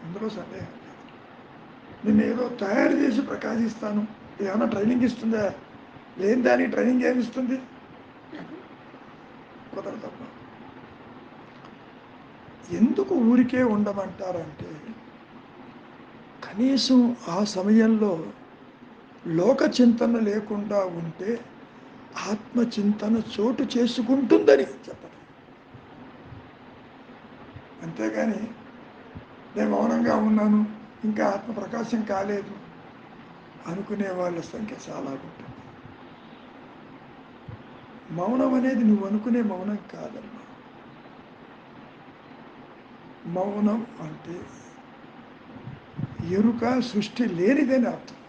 అందులో సందేహం లేదు. నిన్ను ఏదో తయారు చేసి ప్రకాశిస్తాను ఏమైనా ట్రైనింగ్ ఇస్తుందా? లేని దానికి ట్రైనింగ్ ఏమి ఇస్తుంది? కుదరదమ్మా. ఎందుకు ఊరికే ఉండమంటారంటే కనీసం ఆ సమయంలో లోక చింతన లేకుండా ఉంటే ఆత్మచింతన చోటు చేసుకుంటుందని చెప్పడం. అంతేగాని నేను మౌనంగా ఉన్నాను, ఇంకా ఆత్మ ప్రకాశం కాలేదు అనుకునే వాళ్ళ సంఖ్య చాలా ఉంటుంది. మౌనం అనేది నువ్వు అనుకునే మౌనం కాదమ్మా. మౌనం అంటే ఎరుక సృష్టి లేనిదని అర్థం.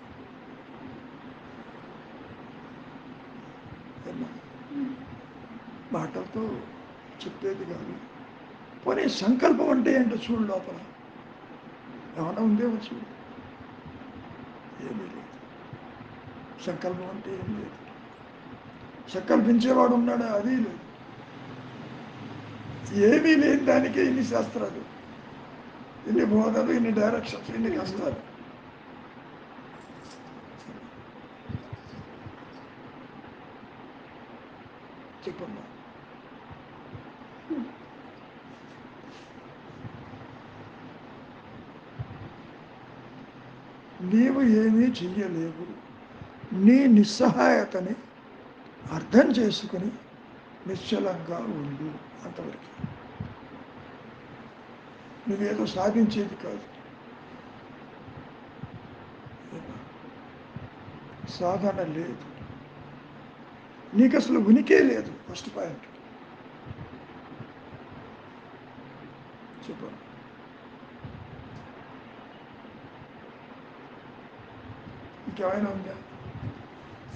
మాటలతో చెప్పేది కాదు. పోనీ సంకల్పం అంటే ఏంటో చూడు, లోపల ఏమైనా ఉందేమో చూడు. ఏమీ లేదు. సంకల్పం అంటే ఏం లేదు. సంకల్పించేవాడు ఉన్నాడా? అది లేదు. ఏమీ లేని దానికే ఇన్ని శాస్త్రాలు, ఇన్ని బోధలు, ఇన్ని డైరెక్షన్స్, ఇన్ని కష్టాలు. చెప్పమ్మా. నీవు ఏమీ చెయ్యలేవు. నీ నిస్సహాయతని అర్థం చేసుకుని నిశ్చలంగా ఉండు. అంతవరకు. నువ్వేదో సాధించేది కాదు. సాధన లేదు. నీకు అసలు ఉనికే లేదు. ఫస్ట్ పాయింట్ చెప్పు. ఇంకేమైనా ఉందా?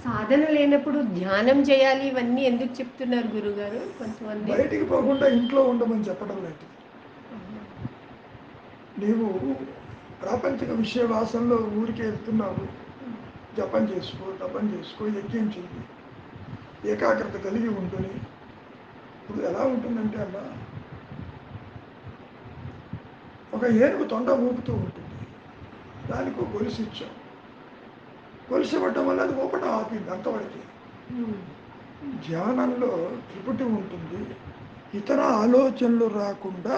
సాధన లేనప్పుడు ధ్యానం చేయాలి ఇవన్నీ ఎందుకు చెప్తున్నారు గురుగారు? కొంతమంది బయటికి పోకుండా ఇంట్లో ఉండమని చెప్పడం లేదు. నీవు ప్రాపంచిక విషయ వాసనలో ఊరికి వెళ్తున్నావు. జపం చేసుకో, తపం చేసుకో, యజ్ఞం చెయ్యి, ఏకాగ్రత కలిగి ఉంటుంది. ఇప్పుడు ఎలా ఉంటుందంటే అమ్మా, ఒక ఏనుగు తొండ ఊపుతూ ఉంటుంది. దానికి ఒక గొలుసు ఇచ్చాం. గొలుసు ఇవ్వటం వల్ల అది ఊపటం ఆపింది. అంతవరకు. ధ్యానంలో త్రిపుటి ఉంటుంది. ఇతర ఆలోచనలు రాకుండా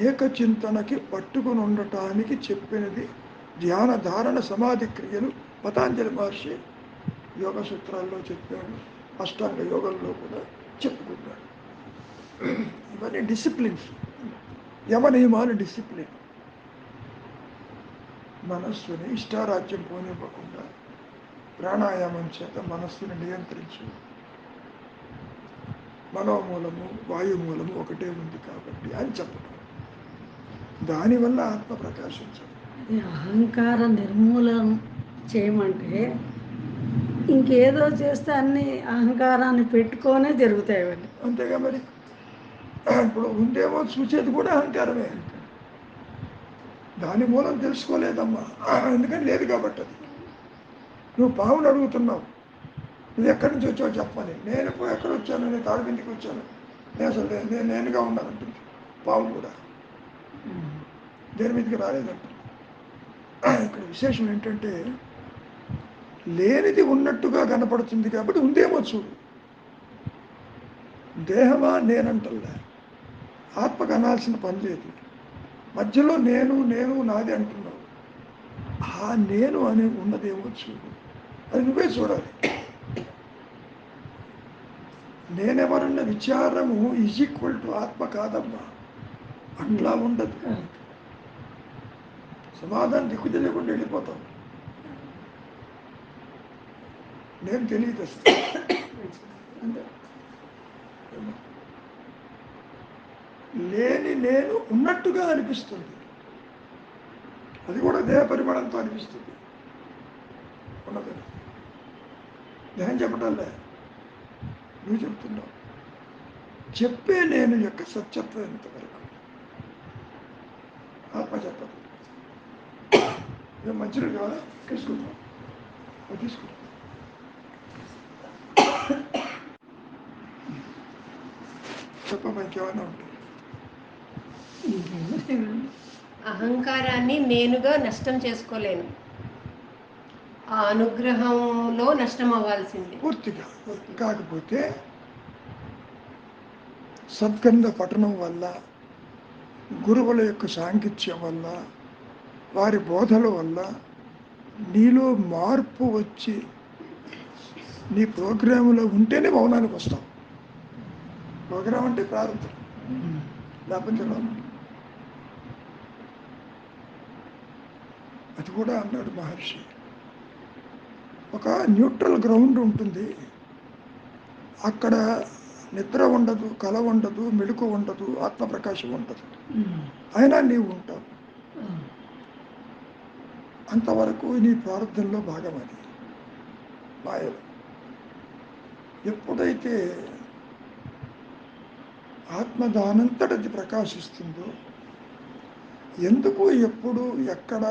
ఏకచింతనకి పట్టుకుని ఉండటానికి చెప్పినది ధ్యాన ధారణ సమాధి క్రియలు. పతాంజలి మహర్షి యోగ సూత్రాల్లో చెప్పాడు, అష్టాంగ యోగంలో కూడా చెప్పుకున్నాడు. ఇవన్నీ డిసిప్లిన్స్, యమ నియమాలు డిసిప్లిన్. మనస్సుని ఇష్టారాజ్యం పోనివ్వకుండా ప్రాణాయామం చేత మనస్సుని నియంత్రించు. మనోమూలము వాయుమూలము ఒకటే ఉంది కాబట్టి అని చెప్పడం. దానివల్ల ఆత్మ ప్రకాశించదు. అది అహంకార నిర్మూలన చేయమంటే ఇంకేదో చేస్తే అన్ని అహంకారాన్ని పెట్టుకొనే జరుగుతాయి అవన్నీ. అంతేగా మరి. ఇప్పుడు ఉందేమో చూసేది కూడా అహంకారమే. దాని మూలం తెలుసుకోలేదమ్మా, ఎందుకని లేదు కాబట్టి. అది నువ్వు పావును అడుగుతున్నావు, నువ్వు ఎక్కడి నుంచి వచ్చావు చెప్పమని. నేను ఎక్కడ వచ్చాను, నేను తాడిపిండికి వచ్చాను, నేను అసలు నేను నేనుగా ఉన్నానంటుంది పావు కూడా. దేని మీదకి రాలేదంటుంది. ఇక్కడ విశేషం ఏంటంటే లేనిది ఉన్నట్టుగా కనపడుతుంది కాబట్టి ఉందేమో చూడు. దేహమా నేనంటల్లా, ఆత్మకు అనాల్సిన పని లేదు. మధ్యలో నేను నేను నాది అంటున్నావు. ఆ నేను అని ఉన్నదేమో చూడు. అది నువ్వే చూడాలి. నేనెవరన్న విచారము ఈజ్ ఈక్వల్ టు ఆత్మ కాదమ్మా. అట్లా ఉండదు. సమాధానం దిక్కు తెలియకుండా వెళ్ళిపోతాం. నేను తెలియదు అసలు. లేని నేను ఉన్నట్టుగా అనిపిస్తుంది. అది కూడా దేహ పరిమాణంతో అనిపిస్తుంది. ఉన్నది దేహం చెప్పటంలే, నువ్వు చెప్తున్నావు. చెప్పే నేను యొక్క సత్యత్వం ఎంతవరకు ఆత్మ చెప్పదు. ఏం మంచిది కావాలా తీసుకుంటాం, తీసుకుంటాం. చెప్పమ్మా, ఇంకేమైనా ఉంటుంది? అహంకారాన్ని నేనుగా నష్టం చేసుకోలేను, ఆ అనుగ్రహంలో నష్టం అవ్వాల్సింది పూర్తిగా. కాకపోతే సద్గంధ పఠనం వల్ల, గురువుల యొక్క సాంగత్యం వల్ల, వారి బోధల వల్ల నీలో మార్పు వచ్చి నీ ప్రోగ్రాములో ఉంటేనే మౌనానికి వస్తాం. ప్రోగ్రాం అంటే ప్రారంభం, లేకపోతే రాదు. అది కూడా అన్నాడు మహర్షి. ఒక న్యూట్రల్ గ్రౌండ్ ఉంటుంది, అక్కడ నిద్ర ఉండదు, కల ఉండదు, మెళుకు ఉండదు, ఆత్మప్రకాశం ఉండదు, అయినా నీవు ఉంటావు. అంతవరకు నీ ప్రారంభంలో భాగం అది మాయలు. ఎప్పుడైతే ఆత్మ దానంతటది ప్రకాశిస్తుందో, ఎందుకు, ఎప్పుడు, ఎక్కడ,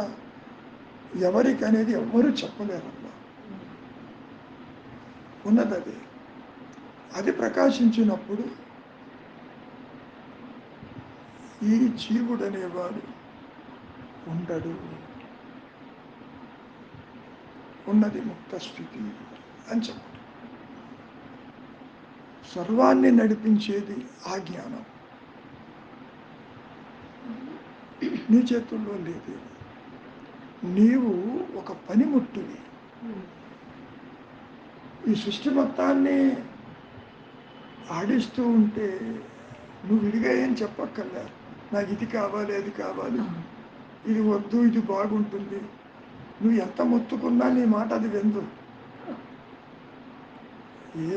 ఎవరికి అనేది ఎవ్వరూ చెప్పలేరమ్మా. ఉన్నది అది. అది ప్రకాశించినప్పుడు ఈ జీవుడు అనేవాడు ఉండడు. ఉన్నది ముక్త స్థితి అని చెప్పాడు. సర్వాన్ని నడిపించేది ఆ జ్ఞానం. నీ చేతుల్లో లేదు. నీవు ఒక పనిముట్టువి. ఈ సృష్టి మొత్తాన్ని ఆడిస్తూ ఉంటే నువ్వు విడిగా ఏం చెప్పక్కర్లే. నాకు ఇది కావాలి, అది కావాలి, ఇది వద్దు, ఇది బాగుంటుంది. నువ్వు ఎంత మొత్తుకున్నా నీ మాట అది వెందు.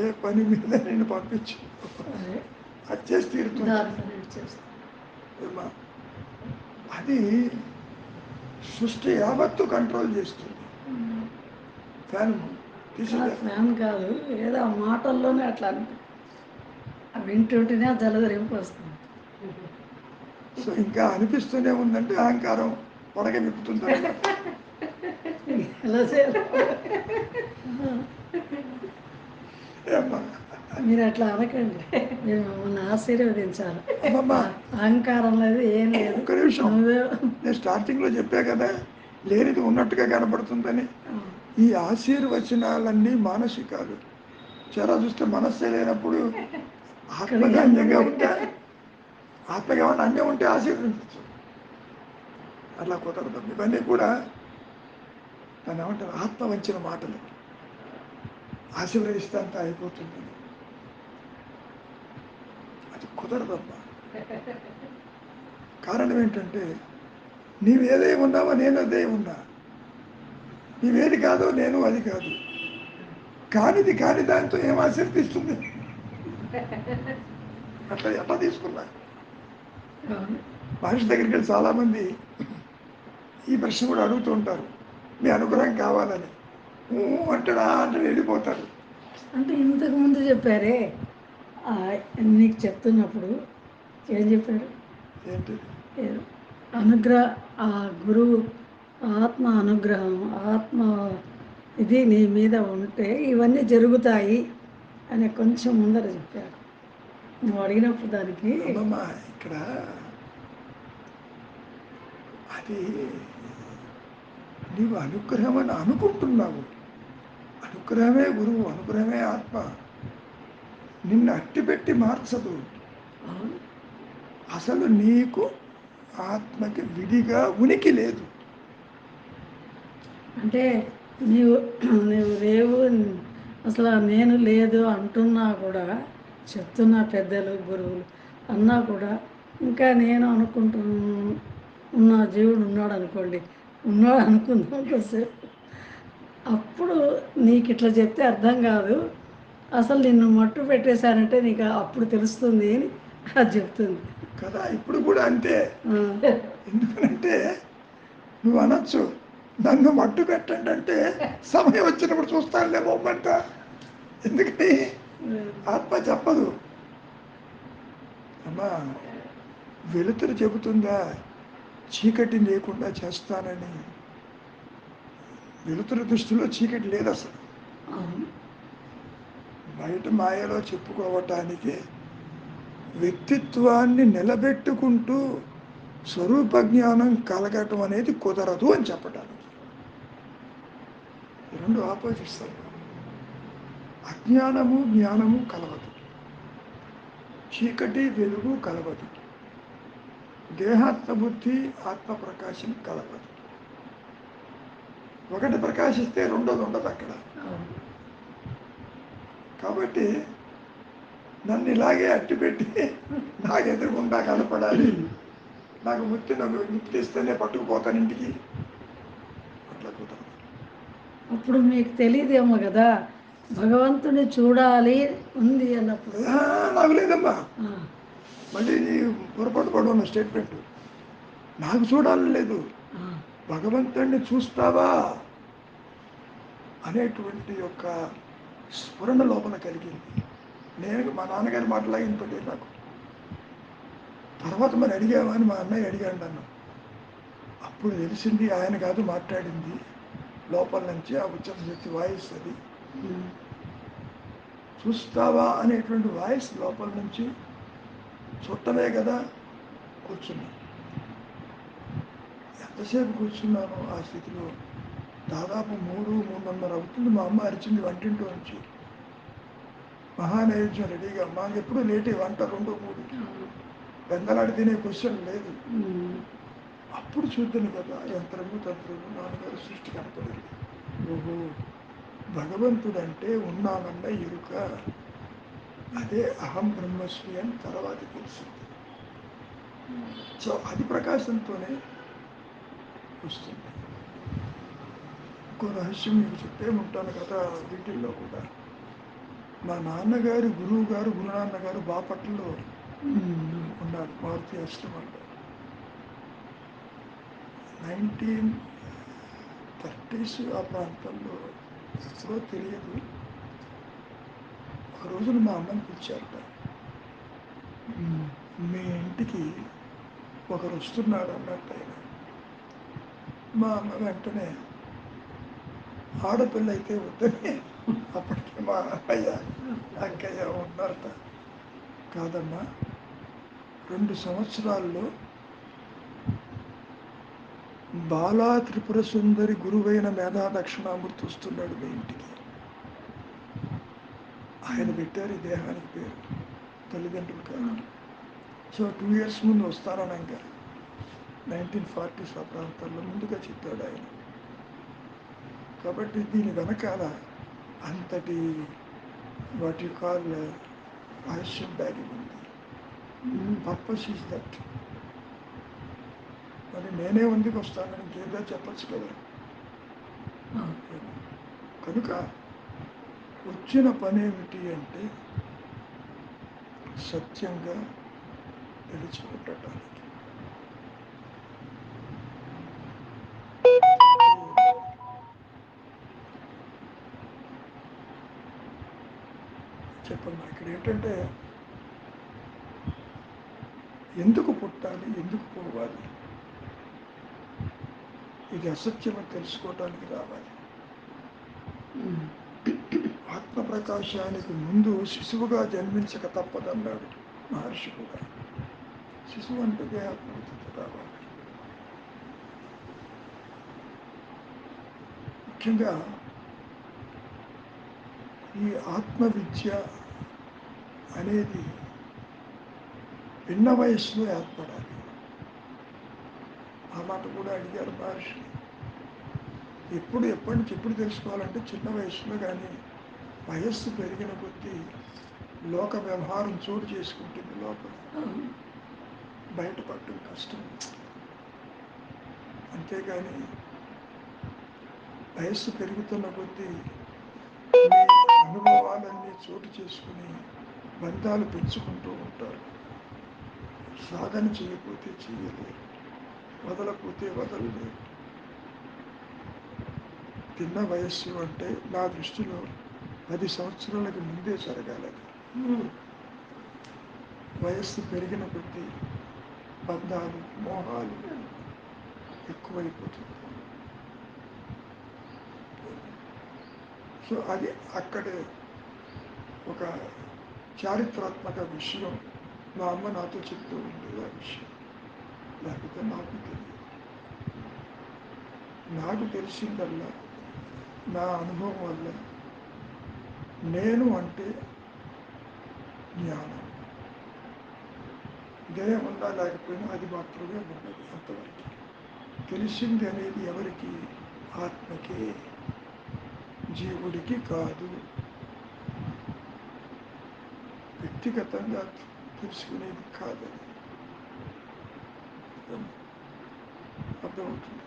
ఏ పని మీద నేను పంపించు, అది చేసి తీరుతుంది. అది సృష్టి యావత్తు కంట్రోల్ చేస్తుంది. ఫ్యాన్ ఫ్యాన్ కాదు, ఏదో ఆ మాటల్లోనే అట్లా వింటుంటేనే జలదరింపు వస్తుంది. సో ఇంకా అనిపిస్తూనే ఉందంటే అహంకారం పొడగ విప్పుతుంది. ఎలా చేయాలి? మీరు అట్లా అనకండి, మీరు మమ్మల్ని ఆశీర్వదించాలి. అహంకారం లేదు, ఏం లేదు. ఒక్క నిమిషం, నేను స్టార్టింగ్లో చెప్పా కదా, లేనిది ఉన్నట్టుగా కనపడుతుందని. ఈ ఆశీర్వచనాలన్నీ మానసికాలు. చాలా చూస్తే మనస్సే లేనప్పుడు ఆత్మగా అన్యంగా ఉంటా. ఆత్మగా ఏమన్నా అన్యం ఉంటే ఆశీర్వదించచ్చు. అట్లా కుదరదు. ఇవన్నీ కూడా దాన్ని ఏమంటారు, ఆత్మ వంచిన మాటలు. ఆశీర్వదిస్తే అంతా అయిపోతుంది, అది కుదరదమ్మా. కారణం ఏంటంటే నీవేదే ఉన్నావో నేను అదే ఉన్నా, నీవేది కాదో నేను అది కాదు. కానిది కాని దాంతో ఏం ఆశీర్దిస్తుంది? అట్లా ఎట్లా తీసుకున్నా. మనిషి దగ్గరికి వెళ్ళి చాలామంది ఈ ప్రశ్న కూడా అడుగుతూ ఉంటారు, మీ అనుగ్రహం కావాలని. అంటాడా అంటే వెళ్ళిపోతారు. అంటే ఇంతకు ముందు చెప్పారే, నీకు చెప్తున్నప్పుడు ఏం చెప్పారు? ఏంటి? అనుగ్రహ, ఆ గురువు ఆత్మ అనుగ్రహం, ఆత్మ ఇది నీ మీద ఉంటే ఇవన్నీ జరుగుతాయి అని కొంచెం ముందర చెప్పారు. నువ్వు అడిగినప్పుడు దానికి అమ్మమ్మ ఇక్కడ అది నీవు అనుగ్రహం అని అనుకుంటున్నావు. అనుగ్రహమే గురువు, అనుగ్రహమే ఆత్మ. నిన్ను అట్టిపెట్టి మార్చదు. అసలు నీకు ఆత్మకి విడిగా ఉనికి లేదు. అంటే నీవు లేవు, అసలు నేను లేదు అంటున్నా కూడా, చెప్తున్నా పెద్దలు గురువులు అన్నా కూడా, ఇంకా నేను ఉన్న జీవుడు ఉన్నాడు అనుకోండి, ఉన్నాడు అనుకుందాం కొంచెంసేపు. అప్పుడు నీకు ఇట్లా చెప్తే అర్థం కాదు, అసలు నిన్ను మట్టు పెట్టేశానంటే నీకు అప్పుడు తెలుస్తుంది అని అది చెప్తుంది కదా. ఇప్పుడు కూడా అంతే. ఎందుకంటే నువ్వు అనొచ్చు, నన్ను మట్టు పెట్టండి అంటే సమయం వచ్చినప్పుడు చూస్తానులే బొమ్మంట. ఎందుకని ఆత్మ చెప్పదు. అమ్మా, వెలుతురు చెబుతుందా చీకటి లేకుండా చేస్తానని? వెలుతురు దృష్టిలో చీకటి లేదు అసలు. అవును. బయట మాయలో చెప్పుకోవటానికి వ్యక్తిత్వాన్ని నిలబెట్టుకుంటూ స్వరూప జ్ఞానం కలగటం అనేది కుదరదు అని చెప్పటానికి. ఈ రెండు ఆపోజిట్స్. అజ్ఞానము జ్ఞానము కలవదు, చీకటి వెలుగు కలవదు, దేహాత్మ బుద్ధి ఆత్మ ప్రకాశం కలవదు. ఒకటి ప్రకాశిస్తే రెండోది ఉండదు అక్కడ. అవును. కాబట్టి నన్ను ఇలాగే అట్టిపెట్టి నాకు ఎదురుగుండా కనపడాలి, నాకు ముక్తి ఇస్తేనే పట్టుకుపోతాను ఇంటికి, అట్లా కుదరదు. అప్పుడు మీకు తెలియదేమో కదా, భగవంతుని చూడాలి ఉంది అన్నప్పుడు. నాకు లేదమ్మా, ఆ, మళ్ళీ పొరపాటు పడవన్న స్టేట్మెంట్. నాకు చూడాలని లేదు, ఆ, భగవంతుడిని చూస్తావా అనేటువంటి యొక్క స్ఫురణ లోపల కలిగింది. నేను మా నాన్నగారి మాటలాగా ఇంకోటి నాకు తర్వాత మరి అడిగావా అని మా అన్నయ్య అడిగాడు నన్ను. అప్పుడు తెలిసింది ఆయన కాదు మాట్లాడింది, లోపల నుంచి ఆ ఉచ్చత శక్తి వాయిస్ అది. ఉమ్, చూస్తావా అనేటువంటి వాయిస్ లోపల నుంచి చుట్టమే కదా. కూర్చున్నా, ఎంతసేపు కూర్చున్నాను ఆ స్థితిలో, దాదాపు 3-3:30 అవుతుంది. మా అమ్మ అరిచింది వంటింటో నుంచి, మహానైవేద్యం రెడీగా. మాకు ఎప్పుడు లేటే వంట 2-3, అవును. పెందలాడి తినే క్వశ్చన్ లేదు. ఉమ్, అప్పుడు చూద్దాను కదా యంత్రము తంత్రము నాన్నగారు సృష్టి కనపడింది. ఓహో, భగవంతుడంటే ఉన్నామన్న ఎరుక, అదే అహం బ్రహ్మస్మి అని తర్వాత తెలిసింది. సో అది ప్రకాశంతోనే వస్తుంది. ఇంకో రహస్యం మీకు చెప్పే ఉంటాను కదా వీటిల్లో కూడా. మా నాన్నగారి గురువు గారు గురునాన్నగారు బాపట్లలో ఉమ్, ఉన్నారు, మారుతి ఆశ్రమంలో. 1930s ఆ ప్రాంతంలో, ఎప్పుడో తెలియదు. ఒక రోజున మా అమ్మని పిలిచారట, ఉమ్, మీ ఇంటికి ఒకరు వస్తున్నాడు అన్నట్టు ఆయన. మా అమ్మ వెంటనే ఆడపిల్ల అయితే వద్దని, అప్పటికి మా అన్నయ్య అక్కయ్య ఉన్నారట. కాదమ్మా, 2 సంవత్సరాల్లో బాలా త్రిపుర సుందరి గురువైన మేధా దక్షిణామూర్తి వస్తున్నాడు మీ ఇంటికి. ఆయన పెట్టారు ఈ దేహానికి పేరు, తల్లిదండ్రులు కాదు. సో 2 years ముందు వస్తారనంగా 1940s ఆ ప్రాంతాల్లో ముందుగా చెప్పాడు ఆయన. కాబట్టి దీని వెనకాల అంతటి వాట్ యు కాల్ రహస్యం దాగి ఉంది. Purpose is that. మరి నేనే ముందుకు వస్తానని ఇంకేదో చెప్పచ్చు కదా. కనుక వచ్చిన పని ఏమిటి అంటే సత్యంగా నిలిచి ఉండటానికి. చెప్పమ్మా, ఇక్కడ ఏంటంటే ఎందుకు పుట్టాలి, ఎందుకు పోవాలి, ఇది అసత్యమని తెలుసుకోవటానికి రావాలి. ఉమ్, ఆత్మ ప్రకాశానికి ముందు శిశువుగా జన్మించక తప్పదన్నాడు మహర్షి కూడా. శిశువు అంటే దేహాత్మబుద్ధితో రావాలి. ముఖ్యంగా ఈ ఆత్మ విద్య అనేది భిన్న వయస్సులో ఏర్పడాలి. ఆ మాట కూడా అడిగారు మహర్షి. ఎప్పటి నుంచి ఎప్పుడు తెలుసుకోవాలంటే చిన్న వయస్సులో. కానీ వయస్సు పెరిగిన కొద్దీ లోక వ్యవహారం చోటు చేసుకుంటుంది లోపల, అవును. బయటపడటం కష్టం. అంతేగాని వయస్సు పెరుగుతున్న కొద్దీ మీ అనుభవాలన్నీ చోటు చేసుకుని బంధాలు పెంచుకుంటూ ఉంటారు. సాధన చేయకపోతే చేయలేరు, వదలకపోతే వదలలేరు. చిన్న వయస్సు అంటే నా దృష్టిలో 10 సంవత్సరాలకు ముందే జరగాలి. ఉమ్, వయస్సు పెరిగిన కొద్దీ బంధాలు మోహాలు ఎక్కువైపోతుంది. సో అది అక్కడే ఒక చారిత్రాత్మక విషయం మా అమ్మ నాతో చెప్తూ ఉండేది. ఆ విషయం లేకపోతే నాకు తెలియదు. నాకు తెలిసిందల్లా నా అనుభవం వల్ల నేను అంటే జ్ఞానం. దేహం ఉన్నా లేకపోయినా అది మాత్రమే ఉన్నది. అంతవరకు తెలిసింది అనేది ఎవరికి? ఆత్మకే, జీవుడికి కాదు. వ్యక్తిగతంగా తెలుసుకునేది కాదు. అర్థమవుతుంది.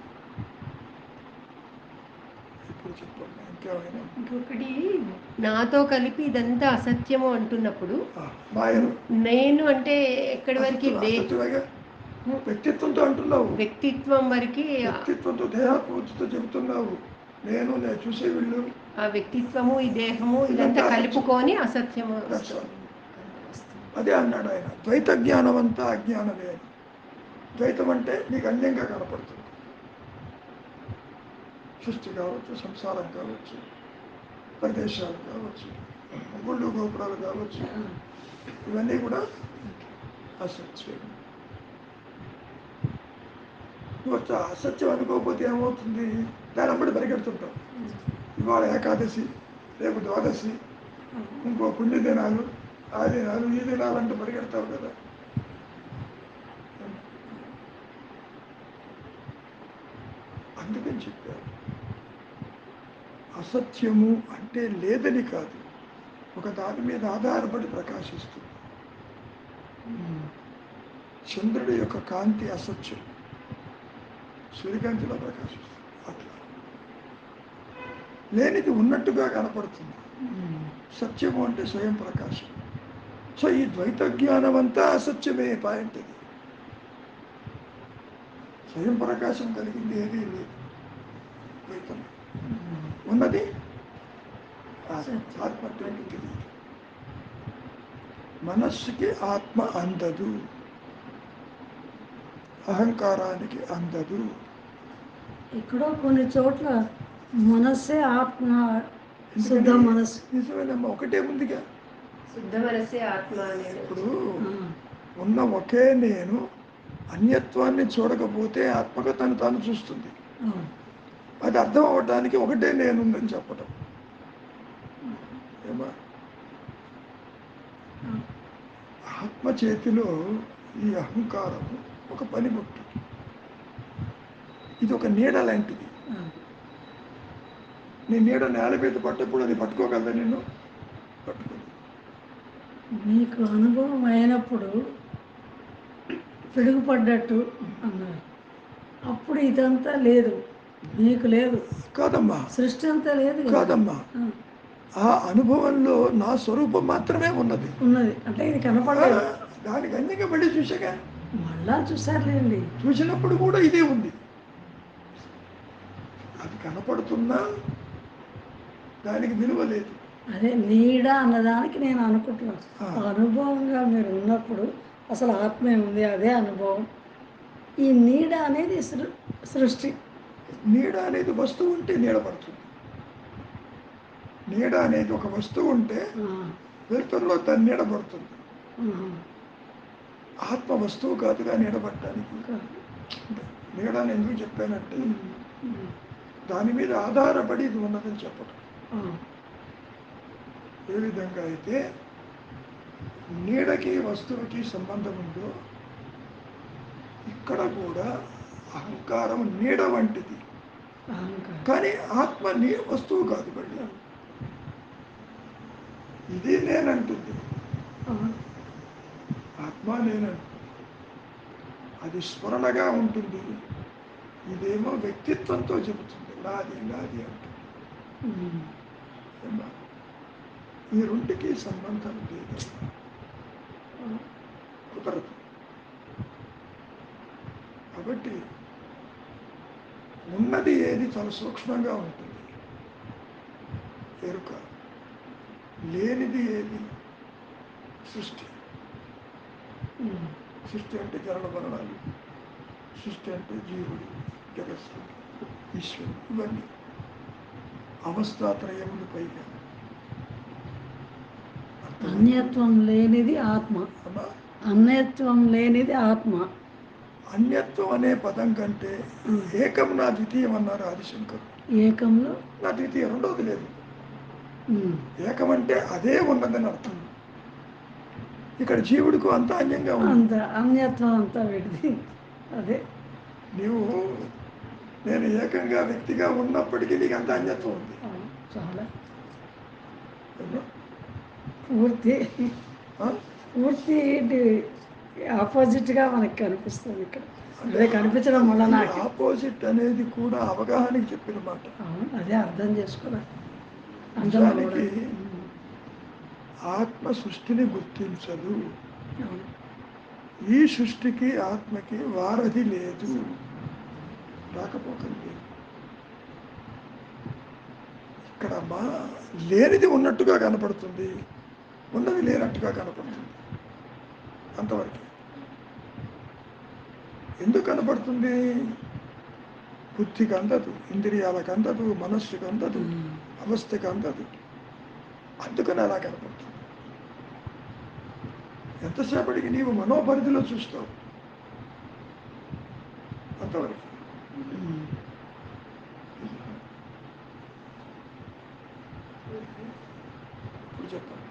ఇప్పుడు చెప్పండి ఇంకేమైనా. ఇంకొకటి, నాతో కలిపి ఇదంతా అసత్యము అంటున్నప్పుడు మాయను నేను అంటే ఎక్కడి వరకు అసత్యమేగా. వ్యక్తిత్వంతో అంటున్నావు. వ్యక్తిత్వం వరకు వ్యక్తిత్వంతో దేహపూర్తితో చెబుతున్నావు. నేను చూసే వీళ్ళు ఆ వ్యక్తిత్వము ఈ దేహము ఇదంతా ఇదంతా కలుపుకొని అసత్యము That's all. అదే అన్నాడు ఆయన. ద్వైత జ్ఞానం అంతా అజ్ఞానమే అని. ద్వైతం అంటే నీకు అన్యంగా కనపడుతుంది. సృష్టి కావచ్చు, సంసారం కావచ్చు, ప్రదేశాలు కావచ్చు, గుళ్ళు గోపురాలు కావచ్చు, ఇవన్నీ కూడా అసత్యం. నువ్వు అసత్యం అనుకోకపోతే ఏమవుతుంది? దాని అమ్మడి పరిగెడుతుంటావు. ఇవాళ ఏకాదశి, రేపు ద్వాదశి, ఇంకో పుణ్య దినాలు, ఆ దినాలు, ఈ దినాలు అంటే పరిగెడతావు కదా. అందుకని చెప్పారు, అసత్యము అంటే లేదని కాదు, ఒక దాని మీద ఆధారపడి ప్రకాశిస్తుంది. చంద్రుడి యొక్క కాంతి అసత్యం, సూర్యకాంతిలో ప్రకాశిస్తుంది. అట్లా లేనిది ఉన్నట్టుగా కనపడుతుంది. సత్యము అంటే స్వయం ప్రకాశం. సో ఈ ద్వైత జ్ఞానం అంతా అసత్యమే. పాయింట్ ఇది. స్వయం ప్రకాశం కలిగింది ఏదీ లేదు ద్వైతం. ఉన్నది ఆత్మ తెలియదు. మనస్సుకి ఆత్మ అందదు, అహంకారానికి అందదు. ఎక్కడో కొన్ని చోట్ల మనస్సే ఆత్మ, శుద్ధ మనస్సు. నిజమేనమ్మా, ఒకటే ఉందిగా. శుద్ధ మనసే ఆత్మ అనేది. ఇప్పుడు ఉన్న ఒకే నేను అన్యత్వాన్ని చూడకపోతే ఆత్మగా తను తాను చూస్తుంది. అది అర్థం అవ్వడానికి ఒకటే నేనుందని చెప్పడం. ఏమా, ఆత్మ చేతిలో ఈ అహంకారం ఒక పనిముట్టు. ఇది ఒక నీడ లాంటిది. నీ నీడ నేల మీద పట్టప్పుడు అది పట్టుకోగలదా? నిన్ను పట్టుకోదు. మీకు అనుభవం అయినప్పుడు పిడుగుపడ్డట్టు అన్నారు. అప్పుడు ఇదంతా లేదు, మీకు లేదు. కాదమ్మా, సృష్టి అంతా లేదు కదా. కాదమ్మా, ఆ అనుభవంలో నా స్వరూపం మాత్రమే ఉన్నది. ఉన్నది అంటే ఇది కనపడలేదు. దానికి అన్నిగా మళ్ళీ చూసాగా. మళ్ళా చూసారులేండి. చూసినప్పుడు కూడా ఇదే ఉంది. అది కనపడుతున్నా దానికి విలువ లేదు. అదే నీడ అన్నదానికి నేను అనుకుంటున్నాను. అనుభవంగా మీరు ఉన్నప్పుడు అసలు ఆత్మే ఉంది, అదే అనుభవం. ఈ నీడ అనేది సృష్టి. నీడ అనేది వస్తువు ఉంటే నీడ పడుతుంది. నీడ అనేది ఒక వస్తువు ఉంటే వెలుతురులో దాన్ని నీడ పడుతుంది. ఆత్మ వస్తువు కాదుగా నీడబట్టడానికి. నీడని ఎందుకు చెప్పానంటే దాని మీద ఆధారపడి ఇది ఉన్నదని చెప్పడం. ఏ విధంగా అయితే నీడకి వస్తువుకి సంబంధం ఉందో ఇక్కడ కూడా అహంకారం నీడ వంటిది. కానీ ఆత్మ వస్తువు కాదు. మళ్ళీ ఇది నేనంటుంది. ఆత్మ నేనంటుంది. అది స్మరణగా ఉంటుంది. ఇదేమో వ్యక్తిత్వంతో చెబుతుంది, నాది నాది అంటుంది. ఈ రెండుకి సంబంధం లేదు, కుదరదు. కాబట్టి ఉన్నది ఏది చాలా సూక్ష్మంగా ఉంటుంది ఎరుక, లేనిది ఏది సృష్టి. ఉమ్. సృష్టి అంటే జనన మరణాలు, సృష్టి అంటే జీవుడు, జగస్సు, ఈశ్వరుడు, ఇవన్నీ అవస్థాత్రయములు పైగా. అన్యత్వం లేనిది ఆత్మ, అమ్మా, అన్యత్వం లేనిది ఆత్మ. అన్యత్వం అనే పదం కంటే ఉమ్. ఏకం నా ద్వితీయం అన్నారు ఆదిశంకర్. ఏకంలో నా ద్వితీయం రెండోది లేదు. ఉమ్. ఏకం అంటే అదే ఉన్నదని అర్థం. ఇక్కడ జీవుడికి అంత అన్యంగా ఉంది. అంత అన్యత్వం అంతా విడిది. అదే నీవు నేను ఏకంగా వ్యక్తిగా ఉన్నప్పటికీ నీకు అంత అన్యత్వం ఉంది. అవును, చాలా ఏమ్మా? పూర్తి ఆ? పూర్తి ఆపోజిట్గా మనకి కనిపిస్తుంది ఇక్కడ. అదే కనిపించడం వల్ల నాకు ఆపోజిట్ అనేది కూడా అవగాహనకి చెప్పిన మాట. అవును, అదే అర్థం చేసుకోవాలి. నిజానికి ఆత్మ సృష్టిని గుర్తించదు. అవును. ఈ సృష్టికి ఆత్మకి వారధి లేదు, రాకపోకలు లేదు. ఇక్కడ మా లేనిది ఉన్నట్టుగా కనపడుతుంది, ఉన్నది లేనట్టుగా కనపడుతుంది. అంతవరకు ఎందుకు కనపడుతుంది? బుద్ధికి అందదు, ఇంద్రియాలకు అందదు, మనస్సుకు అందదు, అవస్థకి అందదు. అందుకని అలా కనపడుతుంది. ఎంతసేపటికి నీవు మనోపరిధిలో చూస్తావు, అంతవరకు. ఇప్పుడు చెప్తాను.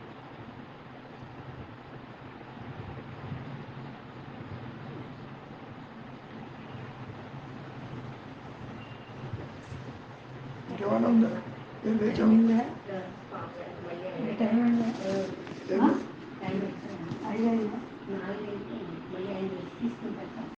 ఇంకేమన్నా ఉందా? ఏం లేచావు? టైమింగ్ ఏం- ఐదు